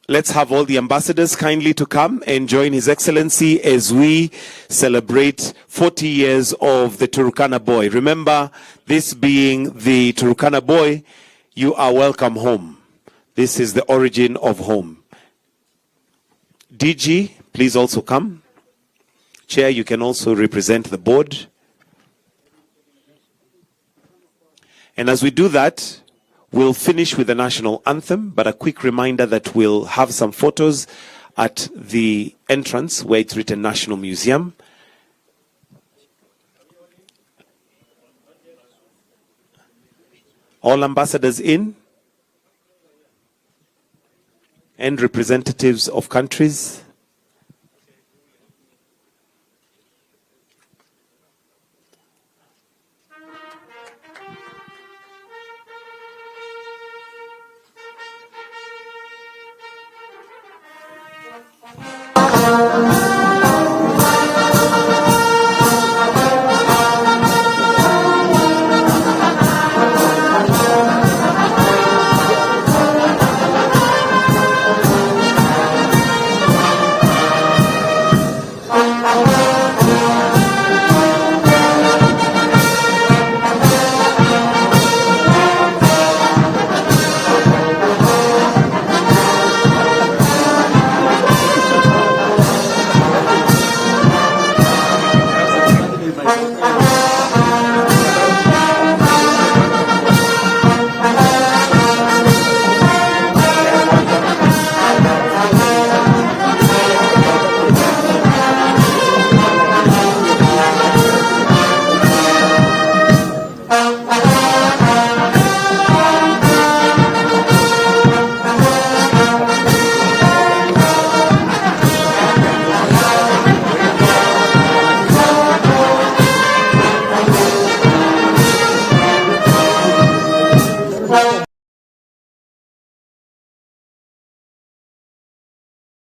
Let's have all the ambassadors kindly to come and join His Excellency as we celebrate 40 years of the Turkana boy. Remember, this being the Turkana boy, you are welcome home. This is the origin of home. DG, please also come. Chair, you can also represent the board. And as we do that, we'll finish with the national anthem, but a quick reminder that we'll have some photos at the entrance where it's written National Museum. All ambassadors in, and representatives of countries.